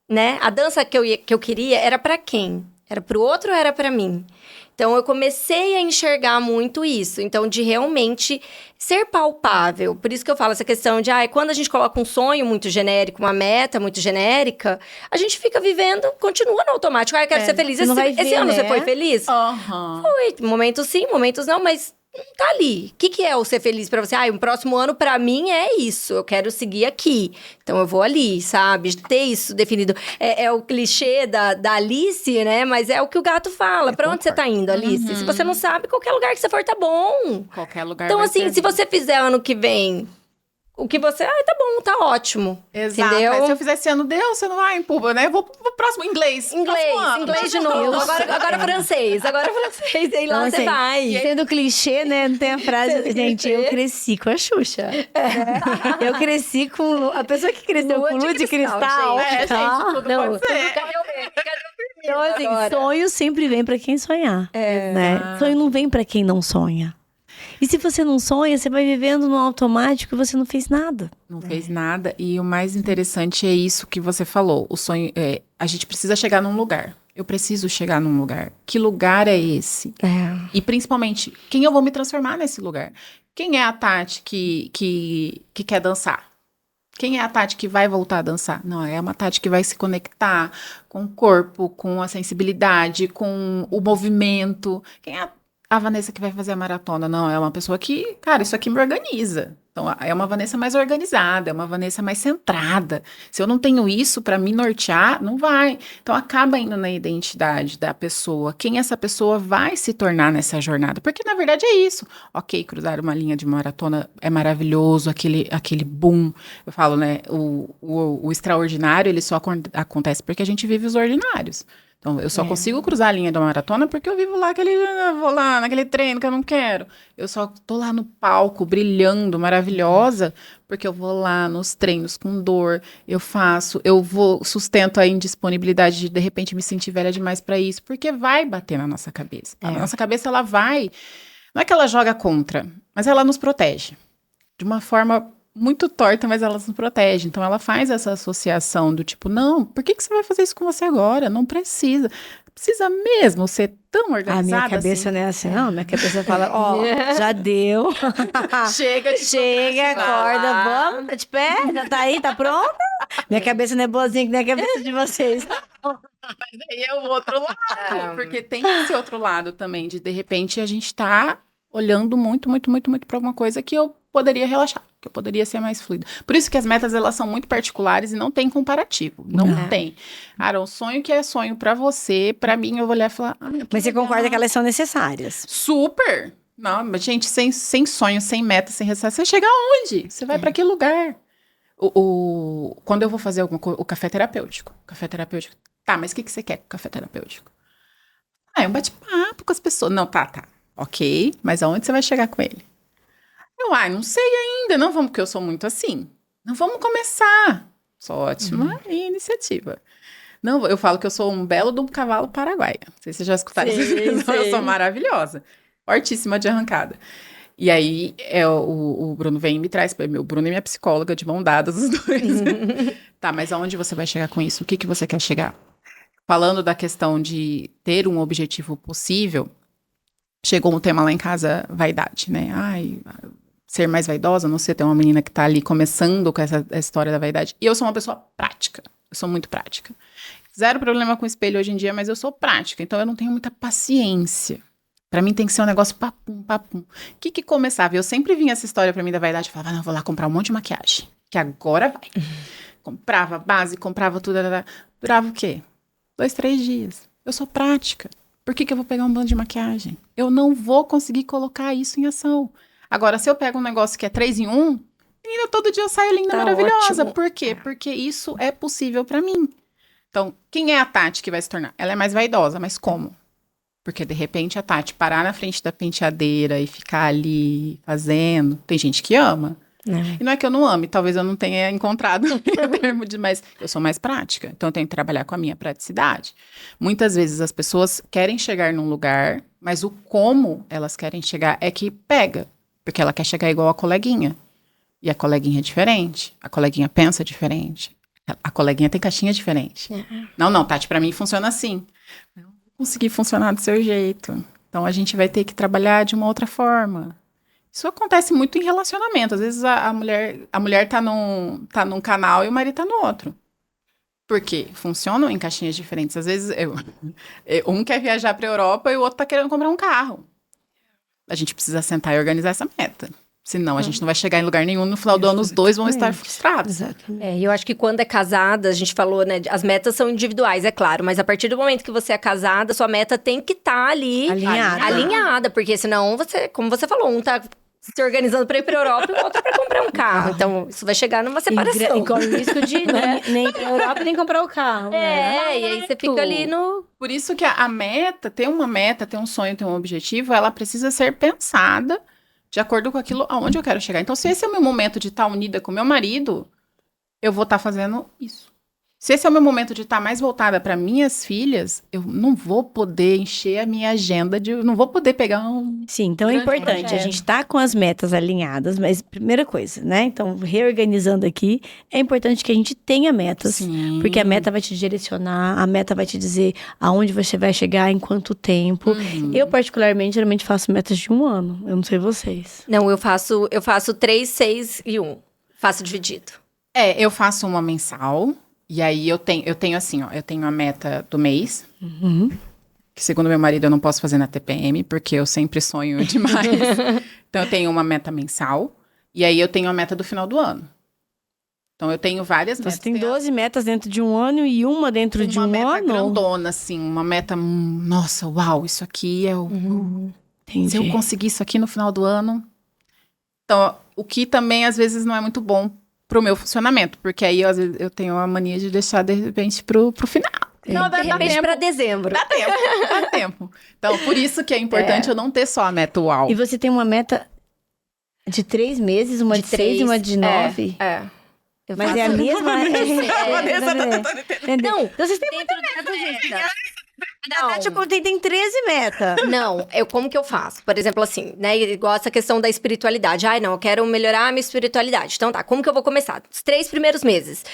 Né? A dança que eu queria era pra quem? Era pro outro ou era pra mim? Então, eu comecei a enxergar muito isso. Então, de realmente ser palpável. Por isso que eu falo essa questão de... quando a gente coloca um sonho muito genérico, uma meta muito genérica, a gente fica vivendo, continua no automático. Eu quero ser feliz. você não vai Esse ver, ano né? você foi feliz? Aham. Foi. Momentos sim, momentos não, mas... tá ali. O que é o ser feliz pra você? O próximo ano pra mim é isso. Eu quero seguir aqui. Então eu vou ali, sabe? Ter isso definido. É o clichê da Alice, né? Mas é o que o gato fala. Pra onde você tá indo, Alice? Se você não sabe, qualquer lugar que você for tá bom. Qualquer lugar Então, vai assim, ser se você fizer ano que vem o que você... tá bom, tá ótimo. Exato. Entendeu? Mas se eu fizer esse ano, você não vai, pô, né? Eu vou pro próximo inglês. Inglês de novo. Agora francês. E aí lá Então, você assim, vai. Sendo clichê, né? Não tem a frase... Gente, eu cresci com a Xuxa. Eu cresci com... A pessoa que cresceu Lua com de lua de cristal, cristal. gente. Gente, tudo Não, pode ser. então, assim, sonho sempre vem pra quem sonhar. Né? Sonho não vem pra quem não sonha. E se você não sonha, você vai vivendo no automático e você não fez nada. Não fez nada. E o mais interessante é isso que você falou. O sonho a gente precisa chegar num lugar. Eu preciso chegar num lugar. Que lugar é esse? E principalmente, quem eu vou me transformar nesse lugar? Quem é a Tati que quer dançar? Quem é a Tati que vai voltar a dançar? Não, é uma Tati que vai se conectar com o corpo, com a sensibilidade, com o movimento. Quem é a Vanessa que vai fazer a maratona? Não, é uma pessoa que, cara, isso aqui me organiza. Então, é uma Vanessa mais organizada, é uma Vanessa mais centrada. Se eu não tenho isso pra me nortear, não vai. Então, acaba indo na identidade da pessoa. Quem essa pessoa vai se tornar nessa jornada? Porque, na verdade, é isso. Ok, cruzar uma linha de maratona é maravilhoso, aquele boom. Eu falo, né, o extraordinário, ele só acontece porque a gente vive os ordinários. Então, eu só consigo cruzar a linha da maratona porque eu vivo lá vou lá naquele treino que eu não quero. Eu só tô lá no palco, brilhando, maravilhosa, porque eu vou lá nos treinos com dor, sustento a indisponibilidade de repente, me sentir velha demais pra isso, porque vai bater na nossa cabeça. A nossa cabeça, ela vai... Não é que ela joga contra, mas ela nos protege. De uma forma... muito torta, mas ela nos protege. Então, ela faz essa associação do tipo, não, por que você vai fazer isso com você agora? Não precisa. Precisa mesmo ser tão organizada A minha cabeça assim? não é assim, não. Minha cabeça fala, já deu. Chega, acorda, vamos, tá de pé? Já tá aí, tá pronta? Minha cabeça não é boazinha que nem a cabeça de vocês. Mas aí é o outro lado. Porque tem esse outro lado também, de repente, a gente tá olhando muito pra alguma coisa que eu poderia relaxar, que eu poderia ser mais fluida. Por isso que as metas, elas são muito particulares e não tem comparativo. Não tem. Cara, um sonho que é sonho pra você, pra mim, eu vou olhar e falar... Mas você concorda que elas são necessárias? Super! Não, mas, gente, sem sonho, sem meta, sem resultado, você chega aonde? Você vai pra que lugar? Quando eu vou fazer alguma coisa, o café terapêutico. Tá, mas o que você quer com o café terapêutico? É um bate-papo com as pessoas. Não, tá. Ok, mas aonde você vai chegar com ele? Não sei ainda. Não vamos, porque eu sou muito assim. Não vamos começar. Sou ótima iniciativa. Não, eu falo que eu sou um belo de um cavalo paraguaio. Não sei se vocês já escutaram isso. Eu sou maravilhosa. Fortíssima de arrancada. E aí, o Bruno vem e me traz. O Bruno é minha psicóloga, de mão dadas, os dois. Tá, mas aonde você vai chegar com isso? O que você quer chegar? Falando da questão de ter um objetivo possível, chegou um tema lá em casa, vaidade, né? Ser mais vaidosa, não sei, tem uma menina que tá ali começando com essa história da vaidade. E eu sou uma pessoa prática. Eu sou muito prática. Zero problema com espelho hoje em dia, mas eu sou prática. Então, eu não tenho muita paciência. Pra mim, tem que ser um negócio papum. O que começava? Eu sempre vinha essa história pra mim da vaidade. Eu falava, não, vou lá comprar um monte de maquiagem. Que agora vai. Comprava base, comprava tudo. Durava o quê? 2, 3 dias. Eu sou prática. Por que eu vou pegar um bando de maquiagem? Eu não vou conseguir colocar isso em ação. Agora, se eu pego um negócio que é 3 em 1, menina, todo dia eu saio linda, maravilhosa. Ótimo. Por quê? Porque isso é possível pra mim. Então, quem é a Tati que vai se tornar? Ela é mais vaidosa, mas como? Porque, de repente, a Tati parar na frente da penteadeira e ficar ali fazendo. Tem gente que ama. E não é que eu não ame, talvez eu não tenha encontrado o termo mas eu sou mais prática. Então, eu tenho que trabalhar com a minha praticidade. Muitas vezes as pessoas querem chegar num lugar, mas o como elas querem chegar é que pega. Porque ela quer chegar igual a coleguinha. E a coleguinha é diferente. A coleguinha pensa diferente. A coleguinha tem caixinha diferente. Não, Tati, pra mim funciona assim. Eu não vou conseguir funcionar do seu jeito. Então, a gente vai ter que trabalhar de uma outra forma. Isso acontece muito em relacionamento. Às vezes, a mulher tá num canal e o marido tá no outro. Por quê? Funcionam em caixinhas diferentes. Às vezes, um quer viajar pra Europa e o outro tá querendo comprar um carro. A gente precisa sentar e organizar essa meta. Senão, a gente não vai chegar em lugar nenhum. No final do ano, os dois vão estar frustrados. E eu acho que quando é casada, a gente falou, né? As metas são individuais, é claro. Mas a partir do momento que você é casada, sua meta tem que estar ali... Alinhada. Porque senão, como você falou, um tá se organizando para ir para Europa e o outro para comprar um carro. Então, isso vai chegar numa separação. E corre o risco de nem ir pra Europa nem comprar o carro. E aí você fica ali no... Por isso que a meta, ter um sonho, ter um objetivo, ela precisa ser pensada de acordo com aquilo aonde eu quero chegar. Então, se esse é o meu momento de estar unida com meu marido, eu vou estar fazendo isso. Se esse é o meu momento de estar mais voltada para minhas filhas, eu não vou poder encher a minha agenda não vou poder pegar um... Sim, então é importante, a gente tá com as metas alinhadas, mas primeira coisa, né? Então, reorganizando aqui, é importante que a gente tenha metas. Sim. Porque a meta vai te direcionar, a meta vai te dizer aonde você vai chegar, em quanto tempo. Eu, particularmente, geralmente faço metas de 1 ano. Eu não sei vocês. Não, eu faço 3, 6 e 1. Faço dividido. Eu faço uma mensal... E aí, eu tenho assim, eu tenho a meta do mês, que segundo meu marido eu não posso fazer na TPM, porque eu sempre sonho demais. Então, eu tenho uma meta mensal, e aí eu tenho a meta do final do ano. Então, eu tenho várias metas. Você tem 12 metas dentro de 1 ano e uma dentro de 1 ano? Uma meta grandona, assim, uma meta, nossa, uau, isso aqui é o... Se eu conseguir isso aqui no final do ano... Então, o que também, às vezes, não é muito bom pro meu funcionamento, porque aí às vezes eu tenho a mania de deixar de repente pro final. Não, de repente pra dezembro. Dá tempo. Então, por isso que é importante eu não ter só a meta uau. E você tem uma meta de 3 meses, uma de 3 e uma de 9? Mas é a mesma? Não, então vocês têm muita meta, gente. Tipo, tem 13 metas. Não, como que eu faço? Por exemplo, assim, né? Igual essa questão da espiritualidade. Não, eu quero melhorar a minha espiritualidade. Então tá, como que eu vou começar? Os 3 primeiros meses.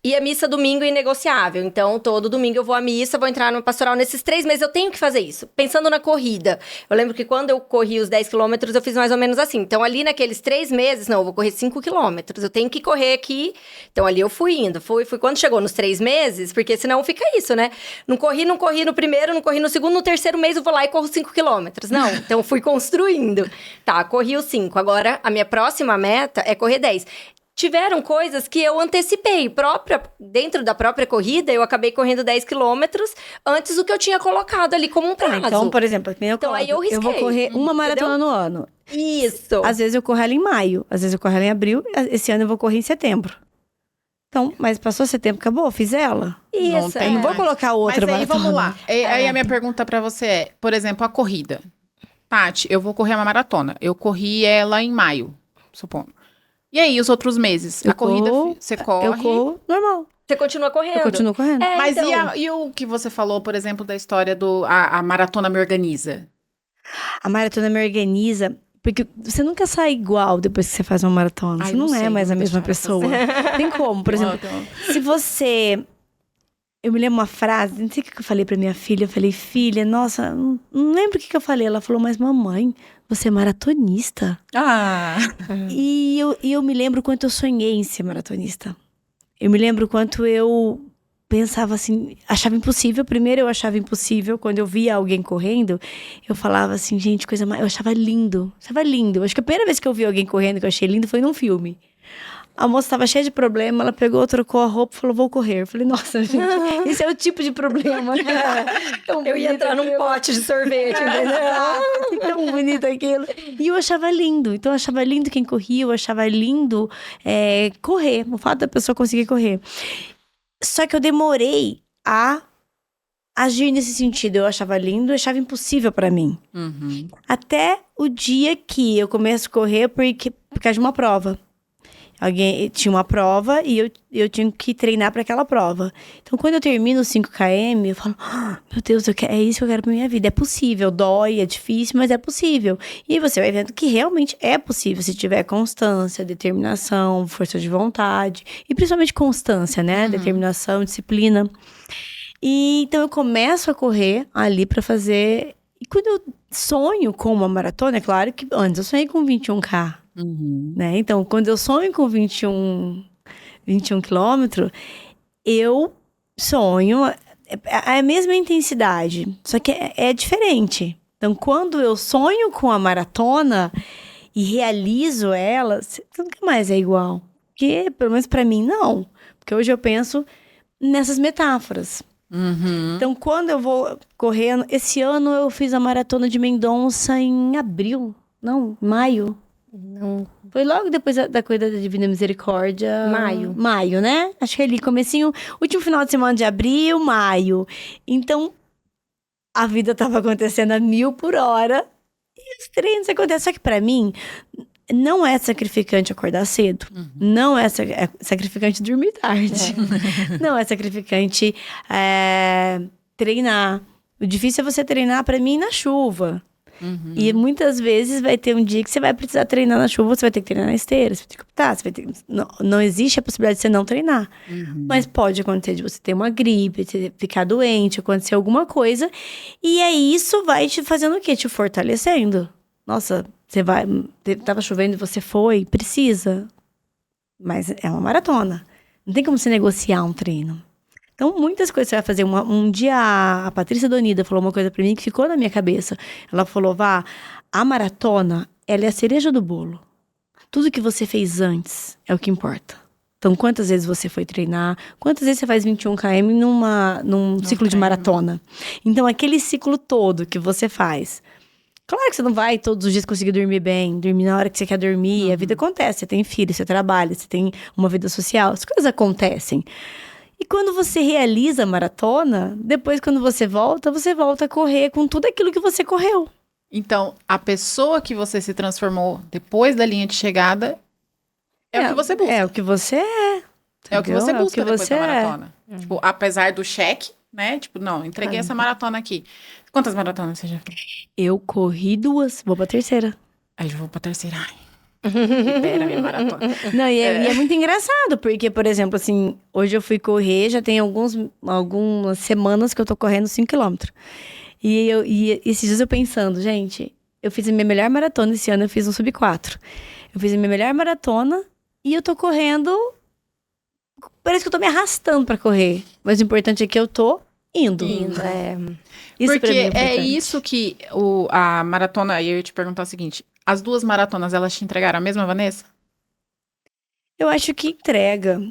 E a missa domingo é inegociável. Então, todo domingo eu vou à missa, vou entrar no pastoral. Nesses 3 meses eu tenho que fazer isso. Pensando na corrida. Eu lembro que quando eu corri os 10 quilômetros, eu fiz mais ou menos assim. Então, ali naqueles 3 meses, não, eu vou correr 5 quilômetros. Eu tenho que correr aqui. Então, ali eu fui indo. Fui quando chegou nos 3 meses, porque senão fica isso, né? Não corri no primeiro, não corri no segundo, no terceiro mês eu vou lá e corro 5 quilômetros. Não, então fui construindo. Tá, corri os 5. Agora, a minha próxima meta é correr 10. tiveram coisas que eu antecipei. Dentro da própria corrida, eu acabei correndo 10 quilômetros antes do que eu tinha colocado ali como um prazo. Então, por exemplo, Aí eu risquei. eu vou correr uma maratona no ano. Isso. Às vezes eu corro ela em maio, às vezes eu corro ela em abril, esse ano eu vou correr em setembro. Então, mas passou setembro, acabou, fiz ela. Isso, Eu não vou colocar outra Mas aí, maratona. vamos lá. Aí a minha pergunta pra você é, por exemplo, a corrida. Tati, eu vou correr uma maratona. Eu corri ela em maio, supondo. E aí, os outros meses? A corrida, você corre... Eu corro normal. Você continua correndo. Eu continuo correndo. Mas então. e o que você falou, por exemplo, da história do... A maratona me organiza? A maratona me organiza... Porque você nunca sai igual depois que você faz uma maratona. Ai, Você não sei, é mais a não mesma deixaram pessoa. Tem como, por exemplo, se você... Eu me lembro uma frase, não sei o que eu falei pra minha filha. Eu falei, filha, nossa, não lembro o que eu falei. Ela falou, mas mamãe, você é maratonista. Ah! E eu me lembro o quanto eu sonhei em ser maratonista. Eu me lembro o quanto eu pensava assim, achava impossível. Primeiro eu achava impossível, quando eu via alguém correndo, eu falava assim, gente, coisa mais... Eu achava lindo, Acho que a primeira vez que eu vi alguém correndo que eu achei lindo foi num filme. A moça estava cheia de problema, ela pegou, trocou a roupa e falou, vou correr. Eu falei, nossa, gente, esse é o tipo de problema. Eu ia entrar num pote de sorvete, entendeu? Tão bonito aquilo. E eu achava lindo. Então, eu achava lindo quem corria, eu achava lindo correr. O fato da pessoa conseguir correr. Só que eu demorei a agir nesse sentido. Eu achava lindo, eu achava impossível pra mim. Uhum. Até o dia que eu começo a correr por causa de uma prova. Alguém tinha uma prova e eu tinha que treinar para aquela prova. Então, quando eu termino os 5 km, eu falo, meu Deus, é isso que eu quero pra minha vida. É possível, dói, é difícil, mas é possível. E aí você vai vendo que realmente é possível, se tiver constância, determinação, força de vontade. E principalmente constância, né? Determinação, disciplina. E então, eu começo a correr ali para fazer... E quando eu sonho com uma maratona, é claro que antes eu sonhei com 21K. Uhum. Né? Então, quando eu sonho com 21 quilômetros, eu sonho a mesma intensidade, só que é diferente. Então, quando eu sonho com a maratona e realizo ela, nunca mais é igual. Porque, pelo menos pra mim, não. Porque hoje eu penso nessas metáforas. Uhum. Então, quando eu vou correndo... Esse ano eu fiz a maratona de Mendonça em abril. Não, maio. Não. Foi logo depois da corrida da Divina Misericórdia. Maio. Maio, né? Acho que ali, comecinho, último final de semana de abril, maio. Então, a vida tava acontecendo a 1000 por hora. E os treinos acontecem. Só que pra mim, não é sacrificante acordar cedo. Não é sacrificante dormir tarde. Não é sacrificante treinar. O difícil é você treinar, pra mim, na chuva. Uhum. E muitas vezes vai ter um dia que você vai precisar treinar na chuva, você vai ter que treinar na esteira, você vai ter que optar, você vai ter... não existe a possibilidade de você não treinar. Uhum. Mas pode acontecer de você ter uma gripe, de ficar doente, acontecer alguma coisa. E aí isso vai te fazendo o quê? Te fortalecendo. Nossa, você vai... Tava chovendo e você foi, precisa. Mas é uma maratona. Não tem como você negociar um treino. Então, muitas coisas você vai fazer. Um dia, a Patrícia Donida falou uma coisa pra mim que ficou na minha cabeça. Ela falou, a maratona, ela é a cereja do bolo. Tudo que você fez antes é o que importa. Então, quantas vezes você foi treinar? Quantas vezes você faz 21 km num ciclo de maratona? Então, aquele ciclo todo que você faz... Claro que você não vai todos os dias conseguir dormir bem, dormir na hora que você quer dormir. A vida acontece, você tem filho, você trabalha, você tem uma vida social. As coisas acontecem. E quando você realiza a maratona, depois quando você volta a correr com tudo aquilo que você correu. Então, a pessoa que você se transformou depois da linha de chegada é o que você busca. É o que você é. É o que você busca depois você da maratona. Tipo, apesar do cheque, né? Tipo, não, entreguei essa maratona aqui. Quantas maratonas você já fez? Eu corri 2, vou pra 3ª. Aí eu vou pra 3ª. Libera minha maratona. Não, e é muito engraçado, porque, por exemplo, assim, hoje eu fui correr, já tem algumas semanas que eu tô correndo 5 km. E esses dias eu pensando, gente, eu fiz a minha melhor maratona esse ano, eu fiz um sub-4. Eu fiz a minha melhor maratona e eu tô correndo... Parece que eu tô me arrastando pra correr. Mas o importante é que eu tô indo. Isso Porque pra mim é importante. isso que a maratona... E eu ia te perguntar o seguinte. As 2 maratonas, elas te entregaram a mesma, Vanessa? Eu acho que entrega.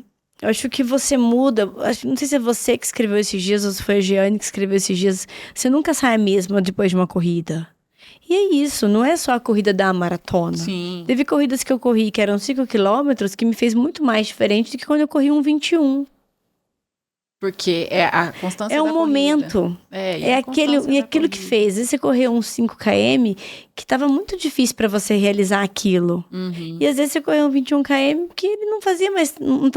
Eu acho que você muda. Não sei se é você que escreveu esses dias ou se foi a Giane que escreveu esses dias. Você nunca sai a mesma depois de uma corrida. E é isso, não é só a corrida da maratona. Sim. Teve corridas que eu corri que eram 5 quilômetros que me fez muito mais diferente do que quando eu corri um 21. Porque é a constância É da um corrida. momento. É Aquilo que fez. Você correu uns 5 km que tava muito difícil pra você realizar aquilo. Uhum. E às vezes você correu um 21 km que ele não fazia mais.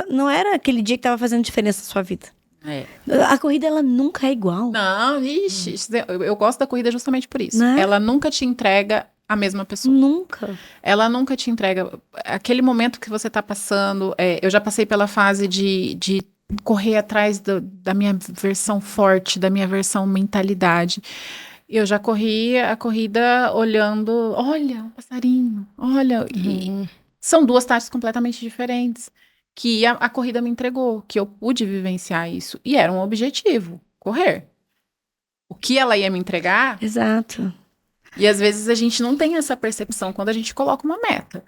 Não era aquele dia que tava fazendo diferença na sua vida. É. A corrida, ela nunca é igual. Não, ixi, eu gosto da corrida justamente por isso. Né? Ela nunca te entrega a mesma pessoa. Nunca. Ela nunca te entrega aquele momento que você tá passando. Eu já passei pela fase de correr atrás da minha versão forte, da minha versão mentalidade. Eu já corri a corrida olhando, olha, um passarinho, olha. E são duas taxas completamente diferentes que a corrida me entregou, que eu pude vivenciar isso. E era um objetivo, correr. O que ela ia me entregar. Exato. E às vezes a gente não tem essa percepção quando a gente coloca uma meta.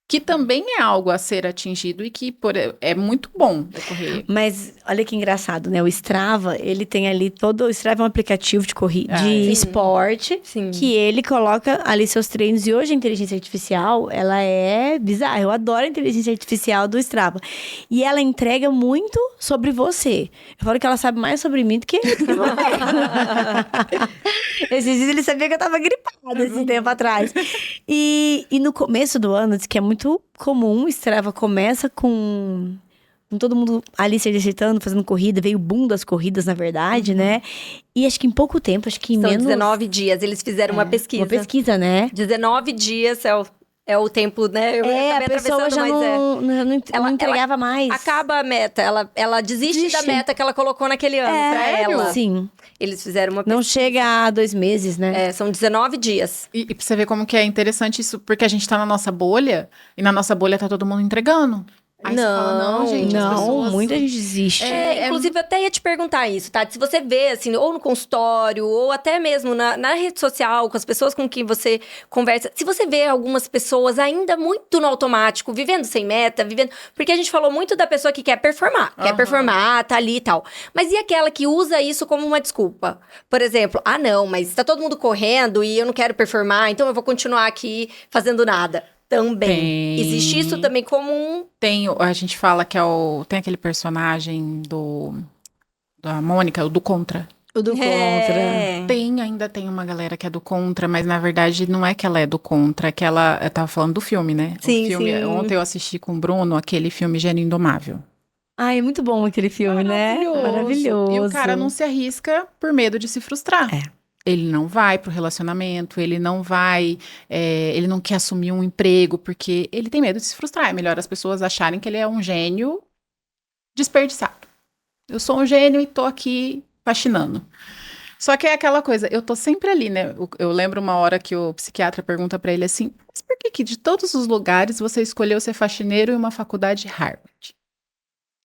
Que também é algo a ser atingido e que é muito bom correr. Mas olha que engraçado, né? O Strava, ele tem ali todo... O Strava é um aplicativo de corrida, de esporte, Sim. que ele coloca ali seus treinos. E hoje a inteligência artificial, ela é bizarra. Eu adoro a inteligência artificial do Strava. E ela entrega muito sobre você. Eu falo que ela sabe mais sobre mim do que você. Esses dias ele sabia que eu tava gripada esse tempo atrás. E no começo do ano, diz que é muito comum, o Strava começa com todo mundo ali se exercitando, fazendo corrida, veio o boom das corridas, na verdade, né? E acho que em pouco tempo, acho que em São menos... 19 dias, eles fizeram uma pesquisa. Uma pesquisa, né? 19 dias é o tempo, né? Eu a acabei pessoa atravessando, já mas não entregava mais. acaba a meta, ela desiste da meta que ela colocou naquele ano pra ela. Sim. Eles fizeram uma pesquisa. Não chega a 2 meses, né? São 19 dias. E pra você ver como que é interessante isso, porque a gente tá na nossa bolha, e na nossa bolha tá todo mundo entregando. Aí você fala, não, gente, as pessoas... muita gente desiste. Inclusive, eu até ia te perguntar isso, tá? Se você vê, assim, ou no consultório, ou até mesmo na rede social, com as pessoas com quem você conversa, se você vê algumas pessoas ainda muito no automático, vivendo sem meta, Porque a gente falou muito da pessoa que quer performar, tá ali e tal. Mas e aquela que usa isso como uma desculpa? Por exemplo, não, mas tá todo mundo correndo e eu não quero performar, então eu vou continuar aqui fazendo nada. Também. Existe isso também como um... A gente fala que tem aquele personagem da Mônica, o do Contra. O do Contra. Ainda tem uma galera que é do Contra, mas na verdade não é que ela é do Contra, é que ela... Eu tava falando do filme, né? Sim, sim. Ontem eu assisti com o Bruno aquele filme Gênio Indomável. É muito bom aquele filme, né? Maravilhoso. E o cara não se arrisca por medo de se frustrar. Ele não vai pro relacionamento, ele não vai, ele não quer assumir um emprego, porque ele tem medo de se frustrar. É melhor as pessoas acharem que ele é um gênio desperdiçado. Eu sou um gênio e tô aqui fascinando. Só que é aquela coisa, eu tô sempre ali, né? Eu lembro uma hora que o psiquiatra pergunta pra ele assim, mas por que de todos os lugares você escolheu ser faxineiro em uma faculdade Harvard?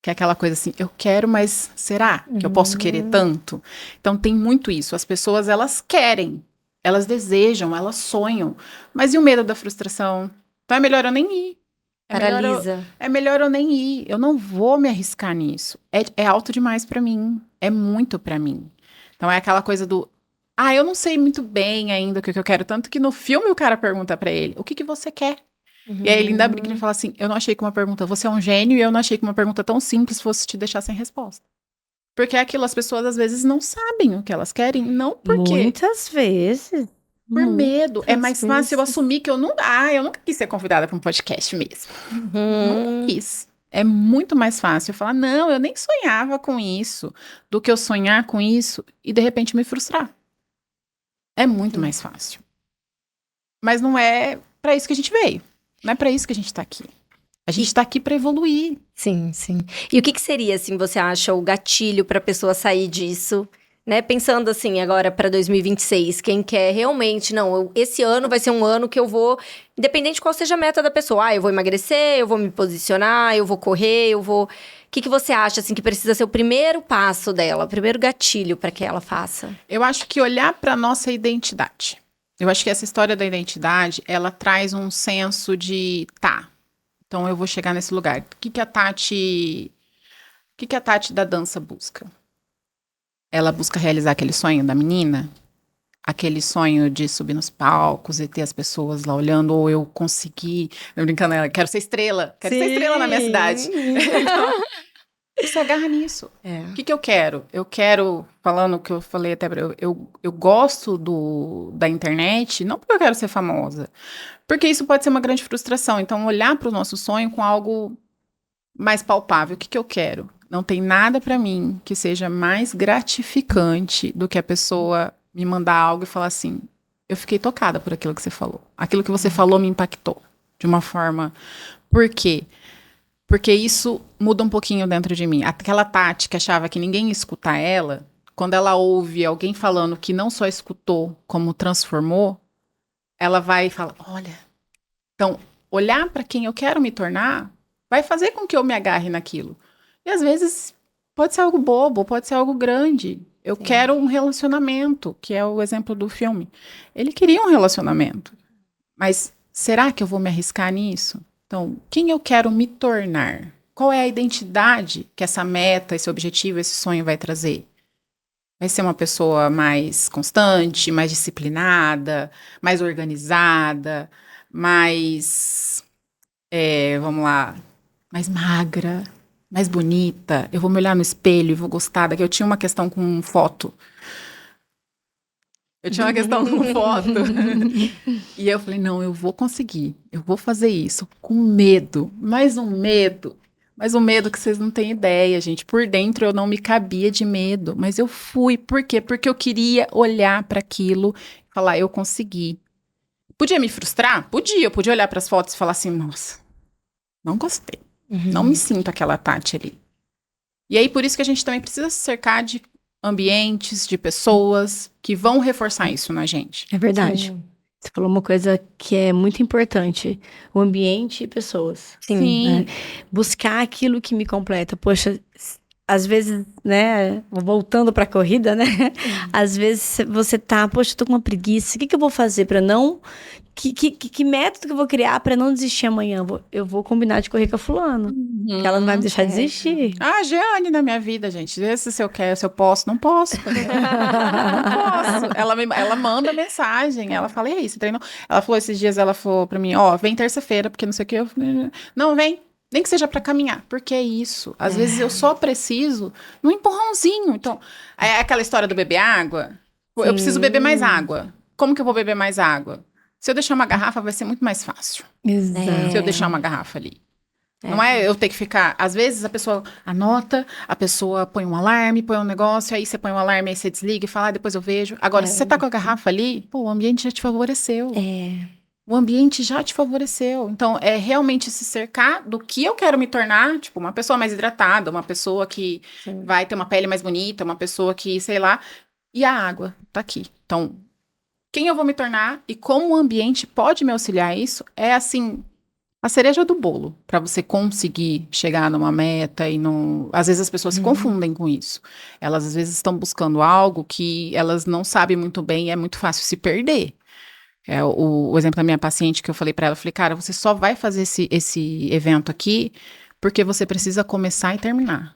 Que é aquela coisa assim, eu quero, mas será que eu posso querer tanto? Então tem muito isso. As pessoas, elas querem, elas desejam, elas sonham. Mas e o medo da frustração? Então é melhor eu nem ir. Paralisa. É melhor eu nem ir. Eu não vou me arriscar nisso. É alto demais pra mim. É muito pra mim. Então é aquela coisa do... eu não sei muito bem ainda o que eu quero. Tanto que no filme o cara pergunta pra ele, o que você quer? E aí ele ainda brinca e fala assim, eu não achei que uma pergunta, você é um gênio, e eu não achei que uma pergunta tão simples fosse te deixar sem resposta. Porque é aquilo, as pessoas às vezes não sabem o que elas querem, não porque... Muitas vezes. Por medo. É mais fácil eu assumir que eu nunca quis ser convidada para um podcast mesmo. Nunca quis. É muito mais fácil eu falar, não, eu nem sonhava com isso, do que eu sonhar com isso e de repente me frustrar. É muito mais fácil. Mas não é para isso que a gente veio. Não é pra isso que a gente tá aqui. A gente tá aqui pra evoluir. Sim, sim. E o que seria, assim, você acha, o gatilho pra pessoa sair disso? Né? Pensando assim, agora pra 2026, quem quer realmente, esse ano vai ser um ano que eu vou, independente de qual seja a meta da pessoa, eu vou emagrecer, eu vou me posicionar, eu vou correr, eu vou... O que você acha, assim, que precisa ser o primeiro passo dela, o primeiro gatilho pra que ela faça? Eu acho que olhar pra nossa identidade. Eu acho que essa história da identidade, ela traz um senso de, Então eu vou chegar nesse lugar. O que a Tati da dança busca? Ela busca realizar aquele sonho da menina? Aquele sonho de subir nos palcos e ter as pessoas lá olhando, ou eu conseguir, não brincando, ela quero ser estrela na minha cidade. Então, você agarra nisso. O que eu quero? Eu quero, falando o que eu falei até, eu gosto da internet, não porque eu quero ser famosa, porque isso pode ser uma grande frustração. Então, olhar para o nosso sonho com algo mais palpável. O que eu quero? Não tem nada para mim que seja mais gratificante do que a pessoa me mandar algo e falar assim, eu fiquei tocada por aquilo que você falou. Aquilo que você falou me impactou de uma forma... Por quê? Porque isso muda um pouquinho dentro de mim. Aquela Tati que achava que ninguém ia escutar ela, quando ela ouve alguém falando que não só escutou, como transformou, ela vai e fala, olha... Então, olhar para quem eu quero me tornar vai fazer com que eu me agarre naquilo. E às vezes pode ser algo bobo, pode ser algo grande. Eu quero um relacionamento, que é o exemplo do filme. Ele queria um relacionamento. Mas será que eu vou me arriscar nisso? Então, quem eu quero me tornar? Qual é a identidade que essa meta, esse objetivo, esse sonho vai trazer? Vai ser uma pessoa mais constante, mais disciplinada, mais organizada, mais, vamos lá, mais magra, mais bonita. Eu vou me olhar no espelho e vou gostar daqui. Eu tinha uma questão com foto. E eu falei, não, eu vou conseguir. Eu vou fazer isso com medo. Mais um medo que vocês não têm ideia, gente. Por dentro eu não me cabia de medo. Mas eu fui. Por quê? Porque eu queria olhar para aquilo e falar, eu consegui. Podia me frustrar? Podia. Eu podia olhar para as fotos e falar assim, nossa, não gostei. Não me sinto aquela Tati ali. E aí, por isso que a gente também precisa se cercar de ambientes, de pessoas que vão reforçar isso na gente. É verdade. Sim. Você falou uma coisa que é muito importante. O ambiente e pessoas. Sim. Né? Buscar aquilo que me completa. Poxa, às vezes, né, voltando pra corrida, né? Às vezes você tá, poxa, eu tô com uma preguiça. O que eu vou fazer pra não... Que método que eu vou criar pra não desistir amanhã? Eu vou combinar de correr com a fulano. Que ela não vai me deixar desistir. Ah, Jeane na minha vida, gente. Se eu quero, se eu posso, não posso. Não posso. Ela manda mensagem. Ela fala, e aí, você treinou? Ela falou esses dias, ela falou pra mim, vem terça-feira, porque não sei o que. Eu falei, não, vem. Nem que seja pra caminhar. Porque é isso. Às vezes eu só preciso num empurrãozinho. Então, é aquela história do beber água. Sim. Eu preciso beber mais água. Como que eu vou beber mais água? Se eu deixar uma garrafa, vai ser muito mais fácil. Exato. Se eu deixar uma garrafa ali. Não é eu ter que ficar... Às vezes a pessoa anota, a pessoa põe um alarme, põe um negócio, aí você põe um alarme, aí você desliga e fala, depois eu vejo. Agora, se você tá com a garrafa ali, o ambiente já te favoreceu. O ambiente já te favoreceu. Então, é realmente se cercar do que eu quero me tornar, tipo, uma pessoa mais hidratada, uma pessoa que vai ter uma pele mais bonita, uma pessoa que, sei lá... E a água tá aqui. Então... Quem eu vou me tornar e como o ambiente pode me auxiliar a isso é, assim, a cereja do bolo para você conseguir chegar numa meta e não... Às vezes as pessoas se confundem com isso. Elas, às vezes, estão buscando algo que elas não sabem muito bem e é muito fácil se perder. O exemplo da minha paciente que eu falei para ela, eu falei, cara, você só vai fazer esse evento aqui porque você precisa começar e terminar.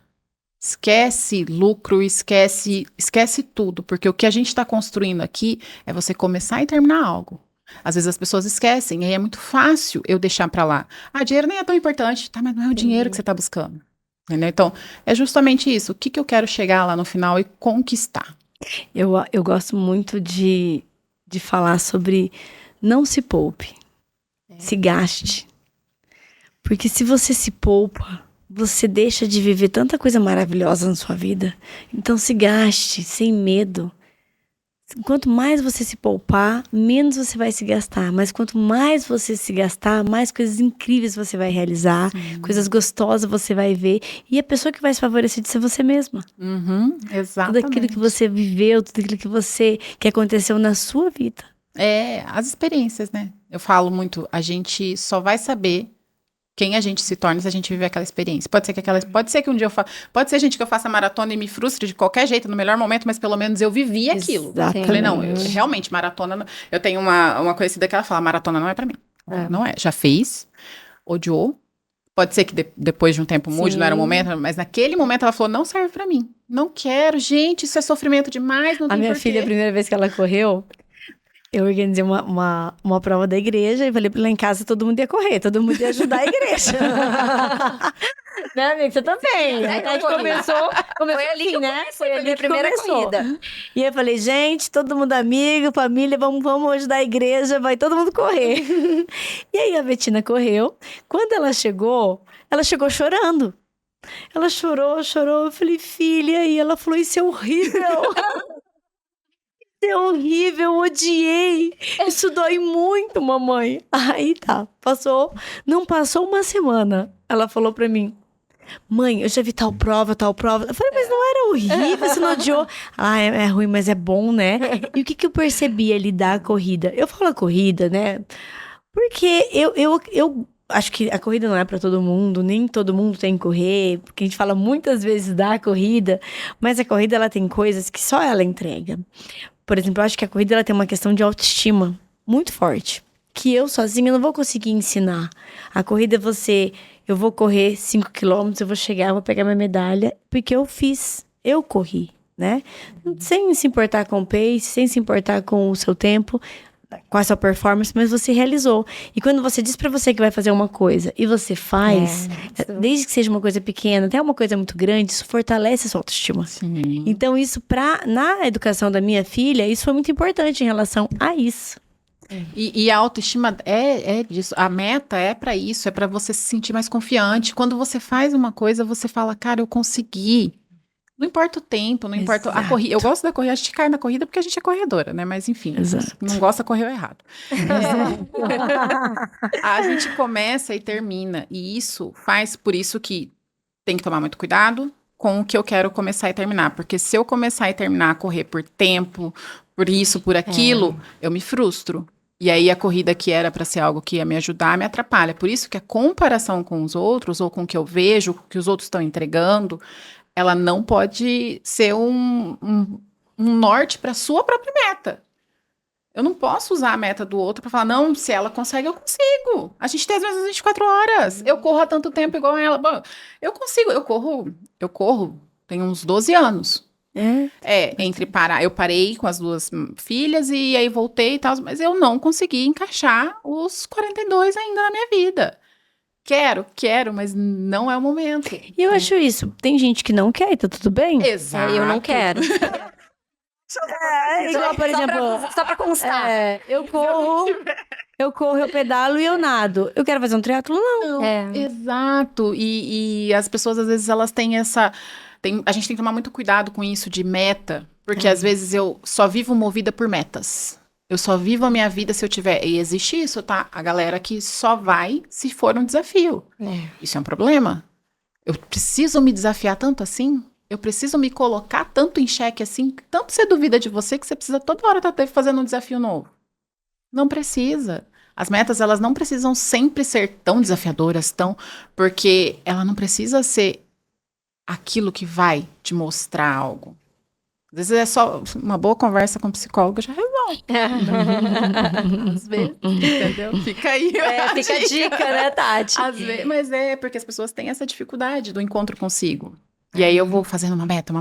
Esquece lucro, esquece tudo, porque o que a gente está construindo aqui é você começar e terminar algo. Às vezes as pessoas esquecem, e aí é muito fácil eu deixar para lá. Dinheiro nem é tão importante, tá? Mas não é o dinheiro que você está buscando. Entendeu? Então, é justamente isso. O que eu quero chegar lá no final e conquistar? Eu gosto muito de falar sobre não se poupe, se gaste. Porque se você se poupa, você deixa de viver tanta coisa maravilhosa na sua vida. Então se gaste, sem medo. Quanto mais você se poupar, menos você vai se gastar. Mas quanto mais você se gastar, mais coisas incríveis você vai realizar. Coisas gostosas você vai ver. E a pessoa que vai se favorecer de ser você mesma. Exatamente. Tudo aquilo que você viveu, tudo aquilo que aconteceu na sua vida. As experiências, né? Eu falo muito, a gente só vai saber quem a gente se torna se a gente viver aquela experiência. Pode ser que um dia pode ser, gente, que eu faça maratona e me frustre de qualquer jeito, no melhor momento, mas pelo menos eu vivi aquilo. Exatamente. Eu falei, não, realmente, maratona... Eu tenho uma conhecida que ela fala, maratona não é pra mim. Não é. Já fez, odiou, Pode ser que depois de um tempo mude, Sim. não era o momento, mas naquele momento ela falou, não serve pra mim. Não quero, gente, isso é sofrimento demais, não A tem minha porquê. filha, a primeira vez que ela correu, eu organizei uma prova da igreja e falei pra lá em casa todo mundo ia correr, todo mundo ia ajudar a igreja. Né, amiga? Você também. É, A gente eu começou Foi ali que assim, eu né? comecei, foi a minha primeira começou. corrida. E eu falei, gente, todo mundo amigo, família, vamos ajudar a igreja, vai todo mundo correr. E aí a Betina correu. Quando ela chegou chorando. Ela chorou. Eu falei, filha, e ela falou, isso é horrível. Isso é horrível, eu odiei. Isso dói muito, mamãe. Aí tá, não passou uma semana. Ela falou pra mim, mãe, eu já vi tal prova. Eu falei, mas não era horrível, você não odiou? Ah, é ruim, mas é bom, né? E o que eu percebi ali da corrida? Eu falo a corrida, né? Porque eu acho que a corrida não é pra todo mundo, nem todo mundo tem que correr, porque a gente fala muitas vezes da corrida, mas a corrida ela tem coisas que só ela entrega. Por exemplo, eu acho que a corrida ela tem uma questão de autoestima muito forte, que eu sozinha não vou conseguir ensinar. A corrida eu vou correr 5 quilômetros, eu vou chegar, eu vou pegar minha medalha, porque eu corri, né? Sem se importar com o pace, sem se importar com o seu tempo, com a sua performance, mas você realizou. E quando você diz pra você que vai fazer uma coisa e você faz, desde que seja uma coisa pequena até uma coisa muito grande, isso fortalece a sua autoestima. Sim. Então, isso na educação da minha filha, isso foi muito importante em relação a isso. E a autoestima é disso. A meta é pra isso, é pra você se sentir mais confiante. Quando você faz uma coisa, você fala, cara, eu consegui. Não importa o tempo, não importa a corrida. Eu gosto da corrida, a gente cai na corrida porque a gente é corredora, né? Mas enfim, Exato. não gosta, correu errado. A gente começa e termina. E isso faz por isso que tem que tomar muito cuidado com o que eu quero começar e terminar. Porque se eu começar e terminar a correr por tempo, por isso, por aquilo, eu me frustro. E aí a corrida que era para ser algo que ia me ajudar, me atrapalha. Por isso que a comparação com os outros, ou com o que eu vejo, o que os outros estão entregando, ela não pode ser um norte para sua própria meta. Eu não posso usar a meta do outro para falar, não, se ela consegue, eu consigo. A gente tem as mesmas 24 horas. Eu corro há tanto tempo igual ela. Bom, eu consigo, eu corro, tem uns 12 anos. Entre parar, eu parei com as 2 filhas e aí voltei e tal, mas eu não consegui encaixar os 42 ainda na minha vida. Quero, mas não é o momento. E eu acho isso. Tem gente que não quer e tá tudo bem. Exato. Eu não quero. Igual, por exemplo, Só pra constar. eu corro, eu pedalo e eu nado. Eu quero fazer um triatlo? Não. Exato. E as pessoas, às vezes, elas têm essa... a gente tem que tomar muito cuidado com isso de meta, porque às vezes eu só vivo movida por metas. Eu só vivo a minha vida se eu tiver... E existe isso, tá? A galera que só vai se for um desafio. Isso é um problema. Eu preciso me desafiar tanto assim? Eu preciso me colocar tanto em xeque assim? Tanto você duvida de você que você precisa toda hora estar fazendo um desafio novo. Não precisa. As metas, elas não precisam sempre ser tão desafiadoras, porque ela não precisa ser aquilo que vai te mostrar algo. Às vezes é só uma boa conversa com o psicólogo, já resolve. Às vezes, entendeu? Fica aí. Fica a dica, né, Tati? Às vezes, mas é porque as pessoas têm essa dificuldade do encontro consigo. E aí eu vou fazendo uma meta.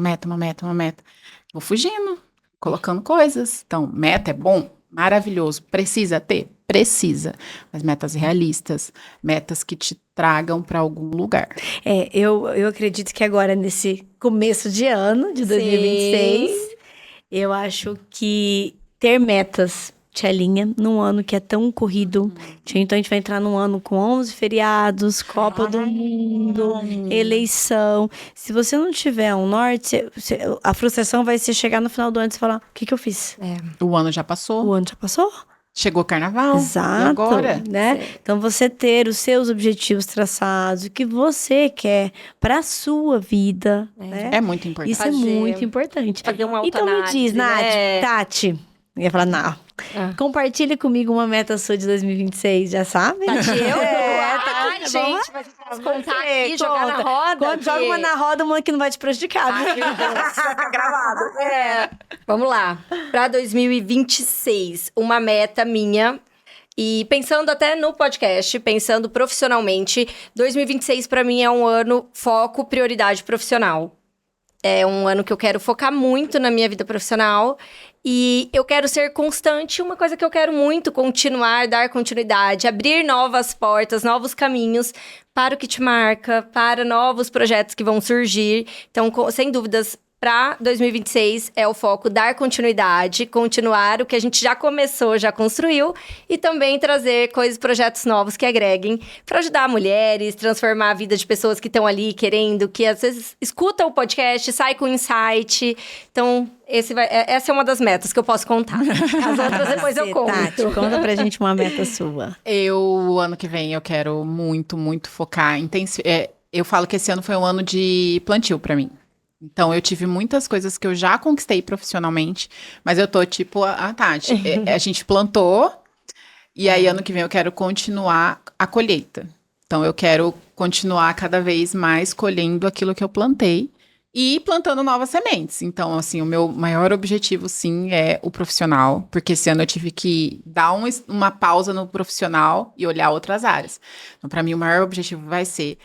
Vou fugindo, colocando coisas. Então, meta é bom, maravilhoso. Precisa ter? Precisa. Mas metas realistas, metas que te tragam para algum lugar. Eu acredito que agora, nesse começo de ano, de 2026, eu acho que ter metas te alinha num ano que é tão corrido. Então, a gente vai entrar num ano com 11 feriados, Copa do Mundo, eleição. Se você não tiver um norte, a frustração vai ser chegar no final do ano e falar, o que eu fiz? O ano já passou. O ano já passou? Chegou o carnaval. Exato. E agora? Né? Então, você ter os seus objetivos traçados, o que você quer para a sua vida. Né? É muito importante. Isso é muito importante. Fazer uma Então, me diz, Nath, Tati. Eu ia falar, não. Compartilha comigo uma meta sua de 2026, já sabe? Tati, Tati, gente, vai contar aqui, jogar na roda. Joga uma na roda, uma que não vai te prejudicar. Ai, meu Deus. Fica gravado. Vamos lá. Pra 2026, uma meta minha E pensando até no podcast, pensando profissionalmente, 2026 para mim é um ano foco, prioridade profissional. É um ano que eu quero focar muito na minha vida profissional e eu quero ser constante, uma coisa que eu quero muito continuar, dar continuidade, abrir novas portas, novos caminhos para o que te marca, para novos projetos que vão surgir. Então, sem dúvidas, para 2026 é o foco dar continuidade, continuar o que a gente já começou, já construiu e também trazer coisas, projetos novos que agreguem para ajudar mulheres, transformar a vida de pessoas que estão ali querendo, que às vezes escutam o podcast, sai com insight. Então, essa é uma das metas que eu posso contar. As outras depois eu conto. Tati, conta pra gente uma meta sua. Ano que vem, eu quero muito, muito focar. Eu falo que esse ano foi um ano de plantio pra mim. Então, eu tive muitas coisas que eu já conquistei profissionalmente, mas eu tô tipo a Tati. A gente plantou, e aí ano que vem eu quero continuar a colheita. Então, eu quero continuar cada vez mais colhendo aquilo que eu plantei e plantando novas sementes. Então, assim, o meu maior objetivo, sim, é o profissional, porque esse ano eu tive que dar uma pausa no profissional e olhar outras áreas. Então, para mim, o maior objetivo vai ser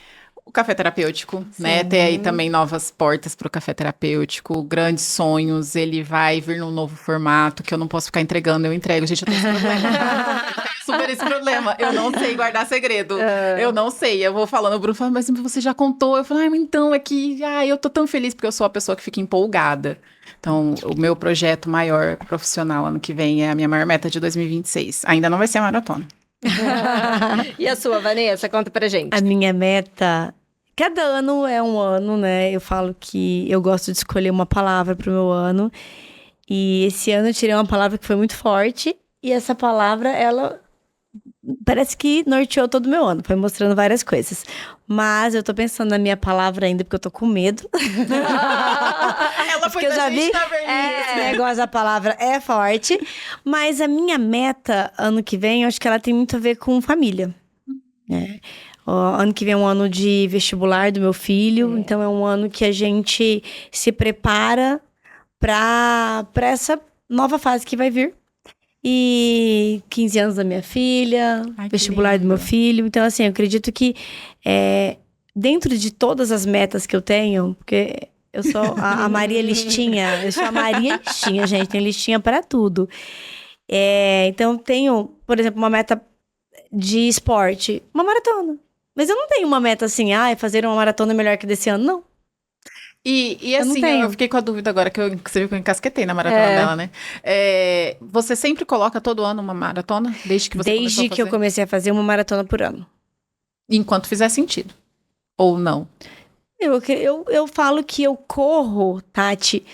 o café terapêutico, né? Ter aí também novas portas para o café terapêutico, grandes sonhos, ele vai vir num novo formato, que eu não posso ficar entregando, eu entrego. Gente, eu tenho esse problema. Super esse problema. Eu não sei guardar segredo. Eu não sei. Eu vou falando, o Bruno fala, mas você já contou? Eu falo, então, é que eu tô tão feliz, porque eu sou a pessoa que fica empolgada. Então, o meu projeto maior profissional ano que vem é a minha maior meta de 2026. Ainda não vai ser a maratona. E a sua, Vanessa? Conta pra gente. A minha meta... Cada ano é um ano, né? Eu falo que eu gosto de escolher uma palavra pro meu ano. E esse ano eu tirei uma palavra que foi muito forte. E essa palavra, ela parece que norteou todo o meu ano. Foi mostrando várias coisas. Mas eu tô pensando na minha palavra ainda, porque eu tô com medo. Ela foi da gente, na verdade. Esse negócio da palavra é forte. Mas a minha meta, ano que vem, eu acho que ela tem muito a ver com família. Né? Ano que vem é um ano de vestibular do meu filho. Então, é um ano que a gente se prepara para essa nova fase que vai vir. E 15 anos da minha filha, vestibular do meu filho. Então, assim, eu acredito que dentro de todas as metas que eu tenho, porque eu sou a Maria Listinha, eu sou a Maria Listinha, gente, tem listinha para tudo. Então, tenho, por exemplo, uma meta de esporte, uma maratona. Mas eu não tenho uma meta assim, fazer uma maratona melhor que desse ano, não. E assim, eu fiquei com a dúvida agora, que você viu que eu encasquetei na maratona dela, né? Você sempre coloca todo ano uma maratona? Desde que você começou a fazer? Desde que eu comecei a fazer uma maratona por ano. Enquanto fizer sentido. Ou não? Eu falo que eu corro, Tati...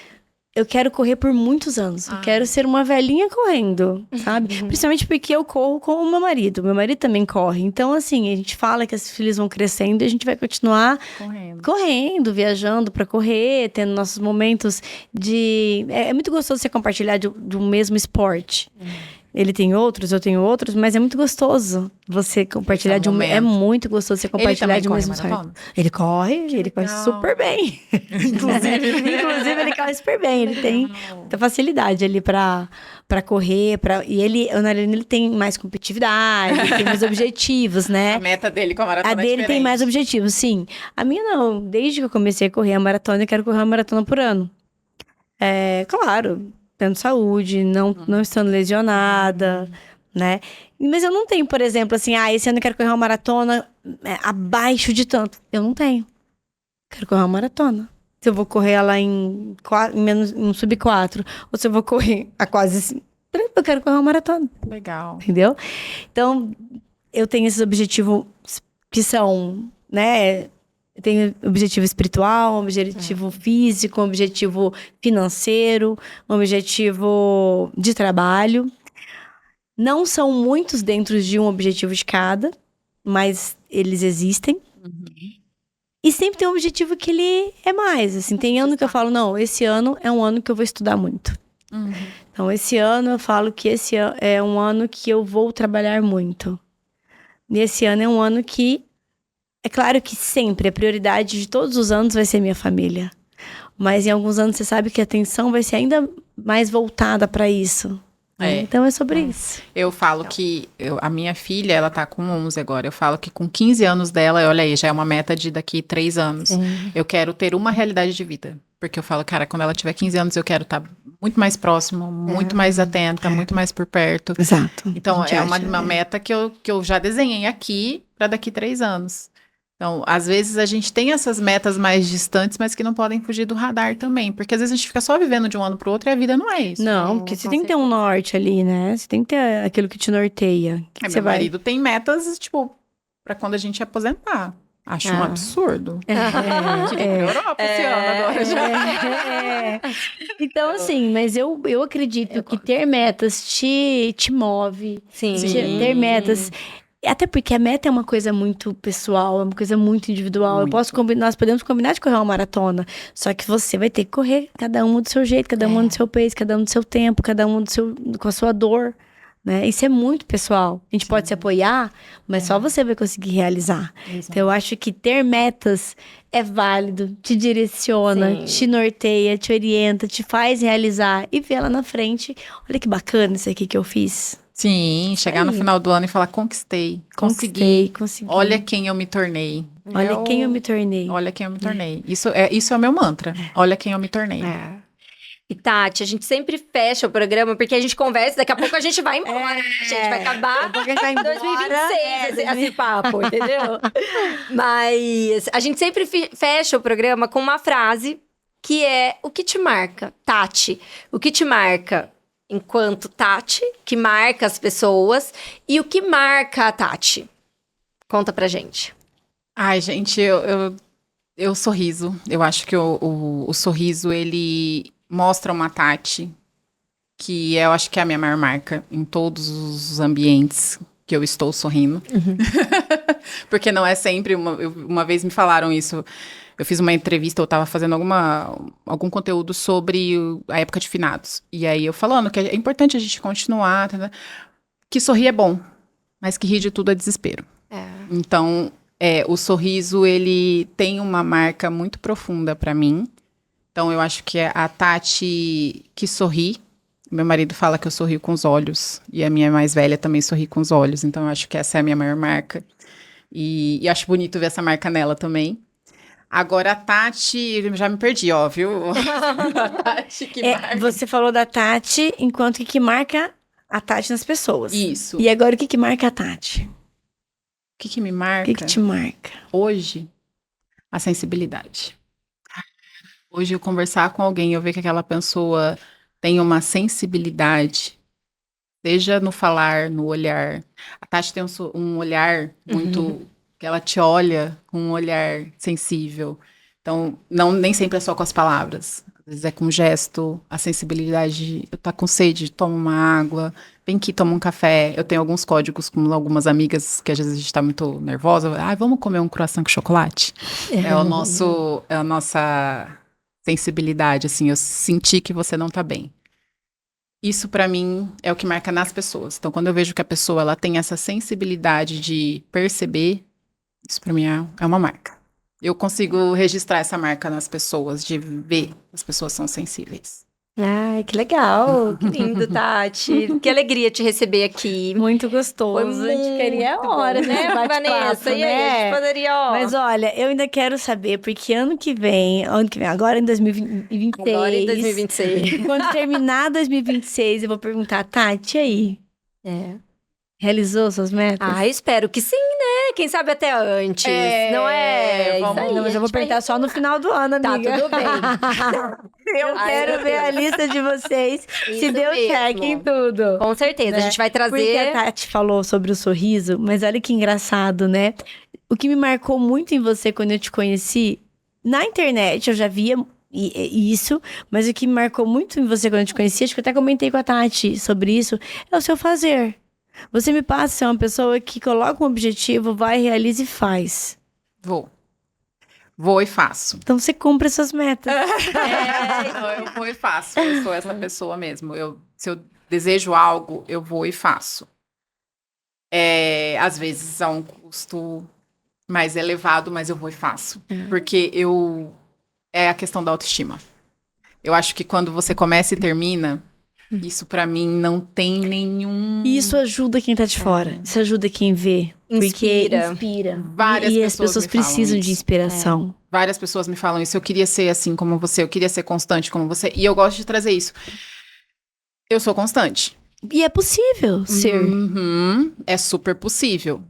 Eu quero correr por muitos anos. Eu quero ser uma velhinha correndo, sabe? Principalmente porque eu corro com o meu marido. Meu marido também corre. Então, assim, a gente fala que as filhas vão crescendo e a gente vai continuar correndo, viajando pra correr, tendo nossos momentos de... É muito gostoso você compartilhar do mesmo esporte. Ele tem outros, eu tenho outros, mas é muito gostoso você compartilhar É muito gostoso você compartilhar de um mesmo esporte. Ele corre super bem. Inclusive, ele corre super bem. Ele tem muita facilidade ali pra correr. E ele tem mais competitividade, tem mais objetivos, né? A meta dele com a maratona A dele tem mais objetivos, sim. A minha não. Desde que eu comecei a correr a maratona, eu quero correr uma maratona por ano. Claro... tendo saúde, não estando lesionada, né? Mas eu não tenho, por exemplo, assim, esse ano eu quero correr uma maratona abaixo de tanto. Eu não tenho. Quero correr uma maratona. Se eu vou correr ela em sub 4, ou se eu vou correr a quase... Eu quero correr uma maratona. Legal. Entendeu? Então, eu tenho esses objetivos que são, né... Eu tenho objetivo espiritual, um objetivo físico, um objetivo financeiro, um objetivo de trabalho. Não são muitos dentro de um objetivo de cada, mas eles existem. E sempre tem um objetivo que ele é mais. Assim, tem ano que eu falo, não, esse ano é um ano que eu vou estudar muito. Então, esse ano eu falo que esse é um ano que eu vou trabalhar muito. E esse ano é um ano que... É claro que sempre a prioridade de todos os anos vai ser minha família. Mas em alguns anos você sabe que a atenção vai ser ainda mais voltada para isso. É. Então é sobre isso. Eu falo que a minha filha, ela tá com 11 agora. Eu falo que com 15 anos dela, olha aí, já é uma meta de daqui 3 anos. Sim. Eu quero ter uma realidade de vida. Porque eu falo, cara, quando ela tiver 15 anos, eu quero estar muito mais próximo, muito mais atenta, muito mais por perto. Exato. Então, A gente é acha, uma meta que eu já desenhei aqui para daqui 3 anos. Então, às vezes a gente tem essas metas mais distantes, mas que não podem fugir do radar também. Porque às vezes a gente fica só vivendo de um ano pro outro e a vida não é isso. Não, porque você tem que ter um norte ali, né? Você tem que ter aquilo que te norteia. Que você Meu marido tem metas, tipo, para quando a gente aposentar. Acho um absurdo. Queria ir pra Europa esse ano agora já. Então, assim, mas eu acredito que ter metas te move. Sim. Ter metas. Até porque a meta é uma coisa muito pessoal, é uma coisa muito individual. Muito. Nós podemos combinar de correr uma maratona, só que você vai ter que correr cada um do seu jeito, cada um do seu pace, cada um do seu tempo, cada um com a sua dor, né? Isso é muito pessoal. A gente pode se apoiar, mas só você vai conseguir realizar. Exato. Então eu acho que ter metas é válido, te direciona, Sim. te norteia, te orienta, te faz realizar e ver lá na frente. Olha que bacana isso aqui que eu fiz. Sim, chegar no final do ano e falar, conquistei, consegui. Consegui. Olha quem eu me tornei. Olha quem eu me tornei. Olha quem eu me tornei. Isso é o meu mantra. Olha quem eu me tornei. E Tati, a gente sempre fecha o programa porque a gente conversa, daqui a pouco a gente vai embora, né? A gente vai acabar Daqui a pouco a gente vai em embora. 2026 esse papo, entendeu? Mas a gente sempre fecha o programa com uma frase que é o que te marca, Tati. O que te marca enquanto Tati, que marca as pessoas, e o que marca a Tati? Conta pra gente. Ai, gente, eu sorriso. Eu acho que o sorriso, ele mostra uma Tati que eu acho que é a minha maior marca em todos os ambientes que eu estou sorrindo. Porque não é sempre, uma vez me falaram isso, eu fiz uma entrevista, eu estava fazendo algum conteúdo sobre a época de finados. E aí eu falando que é importante a gente continuar, que sorrir é bom, mas que rir de tudo é desespero. Então, o sorriso, ele tem uma marca muito profunda para mim. Então, eu acho que é a Tati que sorri. Meu marido fala que eu sorrio com os olhos. E a minha mais velha também sorri com os olhos. Então, eu acho que essa é a minha maior marca. E acho bonito ver essa marca nela também. Agora, a Tati, eu já me perdi, ó, viu? A Tati que marca. Você falou da Tati, enquanto que marca a Tati nas pessoas. Isso. E agora, o que marca a Tati? O que me marca? O que te marca? Hoje, a sensibilidade. Hoje, eu conversar com alguém, eu ver que aquela pessoa tem uma sensibilidade, seja no falar, no olhar. A Tati tem um olhar muito... que ela te olha com um olhar sensível. Então, nem sempre é só com as palavras. Às vezes é com um gesto, a sensibilidade. Eu tô com sede, toma uma água, vem aqui, toma um café. Eu tenho alguns códigos com algumas amigas que às vezes a gente tá muito nervosa. Vamos comer um croissant com chocolate? É a nossa sensibilidade, assim. Eu senti que você não tá bem. Isso, pra mim, é o que marca nas pessoas. Então, quando eu vejo que a pessoa ela tem essa sensibilidade de perceber, isso pra mim é uma marca. Eu consigo registrar essa marca nas pessoas, de ver que as pessoas são sensíveis. Ai, que legal. Que lindo, Tati. Que alegria te receber aqui. Muito gostoso. Foi A gente queria muito horas, bom, né, Vanessa? E aí, a gente poderia, Mas olha, eu ainda quero saber, porque ano que vem, agora em 2026... Agora em 2026. Quando terminar 2026, eu vou perguntar, Tati, e aí? Realizou suas metas? Ah, espero que sim, né? Quem sabe até antes, não é? Vamos- Isso aí, Não, mas eu vou perguntar só no final do ano, Tá, amiga. tudo bem. Eu Ai, quero meu ver a Deus. lista de vocês, se Isso deu mesmo. check em tudo. Com certeza, a gente vai Porque trazer... a Tati falou sobre o sorriso, mas olha que engraçado, né? O que me marcou muito em você quando eu te conheci, na internet eu já via isso, mas o que me marcou muito em você quando eu te conheci, acho que eu até comentei com a Tati sobre isso, é o seu fazer. Você me passa a ser uma pessoa que coloca um objetivo, vai, realiza e faz. Vou e faço. Então você cumpre as suas metas. Não, eu vou e faço. Eu sou essa pessoa mesmo. Se eu desejo algo, eu vou e faço. Às vezes a um custo mais elevado, mas eu vou e faço. Porque é a questão da autoestima. Eu acho que quando você começa e termina, Isso pra mim não tem nenhum... E isso ajuda quem tá de fora. Isso ajuda quem vê. Inspira. Porque inspira. Várias e as pessoas me falam precisam de isso. inspiração. Várias pessoas me falam isso. Eu queria ser assim como você, eu queria ser constante como você. E eu gosto de trazer isso. Eu sou constante. E é possível ser. Uhum, é super possível.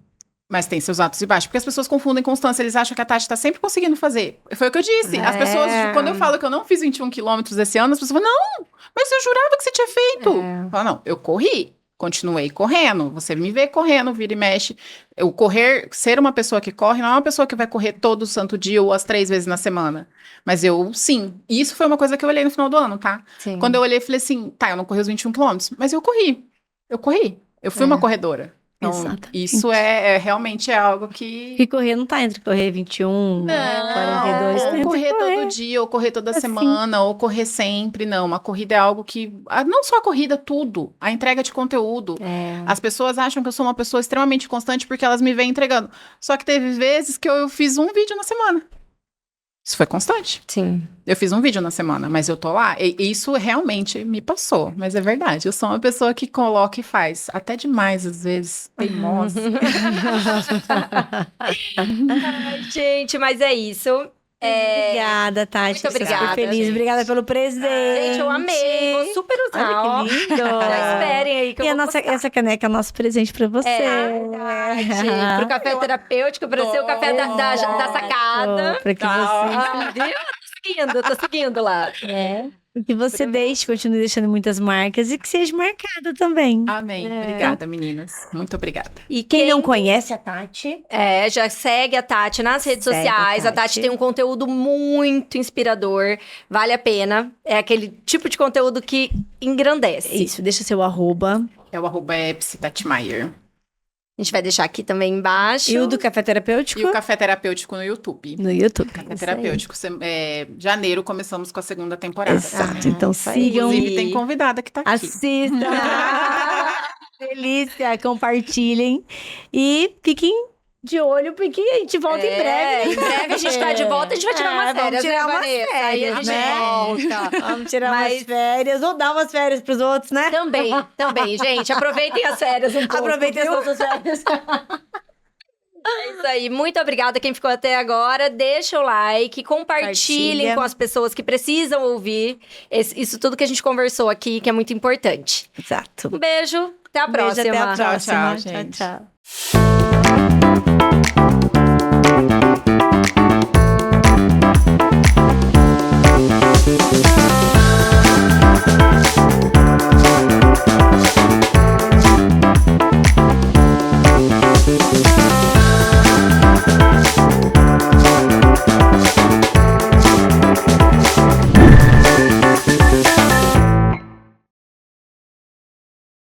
Mas tem seus altos e baixos. Porque as pessoas confundem constância. Eles acham que a Tati tá sempre conseguindo fazer. Foi o que eu disse. As pessoas, quando eu falo que eu não fiz 21 quilômetros esse ano, as pessoas falam, não, mas eu jurava que você tinha feito. Eu falo, não, eu corri. Continuei correndo. Você me vê correndo, vira e mexe. Eu correr, ser uma pessoa que corre, não é uma pessoa que vai correr todo santo dia ou as 3 vezes na semana. Mas eu, sim. E isso foi uma coisa que eu olhei no final do ano, tá? Sim. Quando eu olhei, eu falei assim, tá, eu não corri os 21 quilômetros, mas eu corri. Eu corri. Eu fui uma corredora. Então, Exatamente. isso realmente é algo que... E correr não tá entre correr 21, 42, tá ou entre correr todo dia, ou correr toda semana, ou correr sempre, não. Uma corrida é algo que... Não só a corrida, tudo. A entrega de conteúdo. As pessoas acham que eu sou uma pessoa extremamente constante porque elas me veem entregando. Só que teve vezes que eu fiz um vídeo na semana. Isso foi constante. Sim. Eu fiz um vídeo na semana, mas eu tô lá. E isso realmente me passou. Mas é verdade. Eu sou uma pessoa que coloca e faz. Até demais, às vezes. Teimosa. Ai, gente, mas é isso. Obrigada, Tati. Muito obrigada, Super feliz. gente. Obrigada pelo presente. Gente, eu amei. Vou super usar, ó. Olha que lindo. Já esperem aí que E eu vou essa caneca é nosso presente pra você. verdade. Pro café terapêutico, para ser o café da sacada. Pra que você... Ah, viu? Eu tô seguindo lá. Que você continue deixando muitas marcas e que seja marcada também. Amém. Obrigada, meninas. Muito obrigada. E quem não conhece a Tati... Já segue a Tati nas redes Segue sociais. a A Tati tem um conteúdo muito inspirador. Vale a pena. É aquele tipo de conteúdo que engrandece. Isso, deixa seu arroba. É o @Tatmayer. A gente vai deixar aqui também embaixo. E o do Café Terapêutico? E o Café Terapêutico no YouTube. No YouTube. Café Terapêutico. Janeiro começamos com a 2ª temporada. Exato. Então sigam. Inclusive, tem convidada que tá aqui. Assistam. Delícia. Compartilhem. E fiquem de olho, porque a gente volta em breve. Em breve a gente tá de volta, a gente vai tirar umas férias, vamos tirar né, umas Vanessa? férias, Aí a gente né? volta. Vamos tirar umas férias, ou dar umas férias pros outros, né? Também, gente. Aproveitem as férias um pouco. Aproveitem as nossas férias. É isso aí. Muito obrigada quem ficou até agora. Deixa o like, compartilhem com as pessoas que precisam ouvir isso tudo que a gente conversou aqui, que é muito importante. Exato. Um beijo, até a próxima. Beijo, até a próxima. Tchau, gente. Tchau.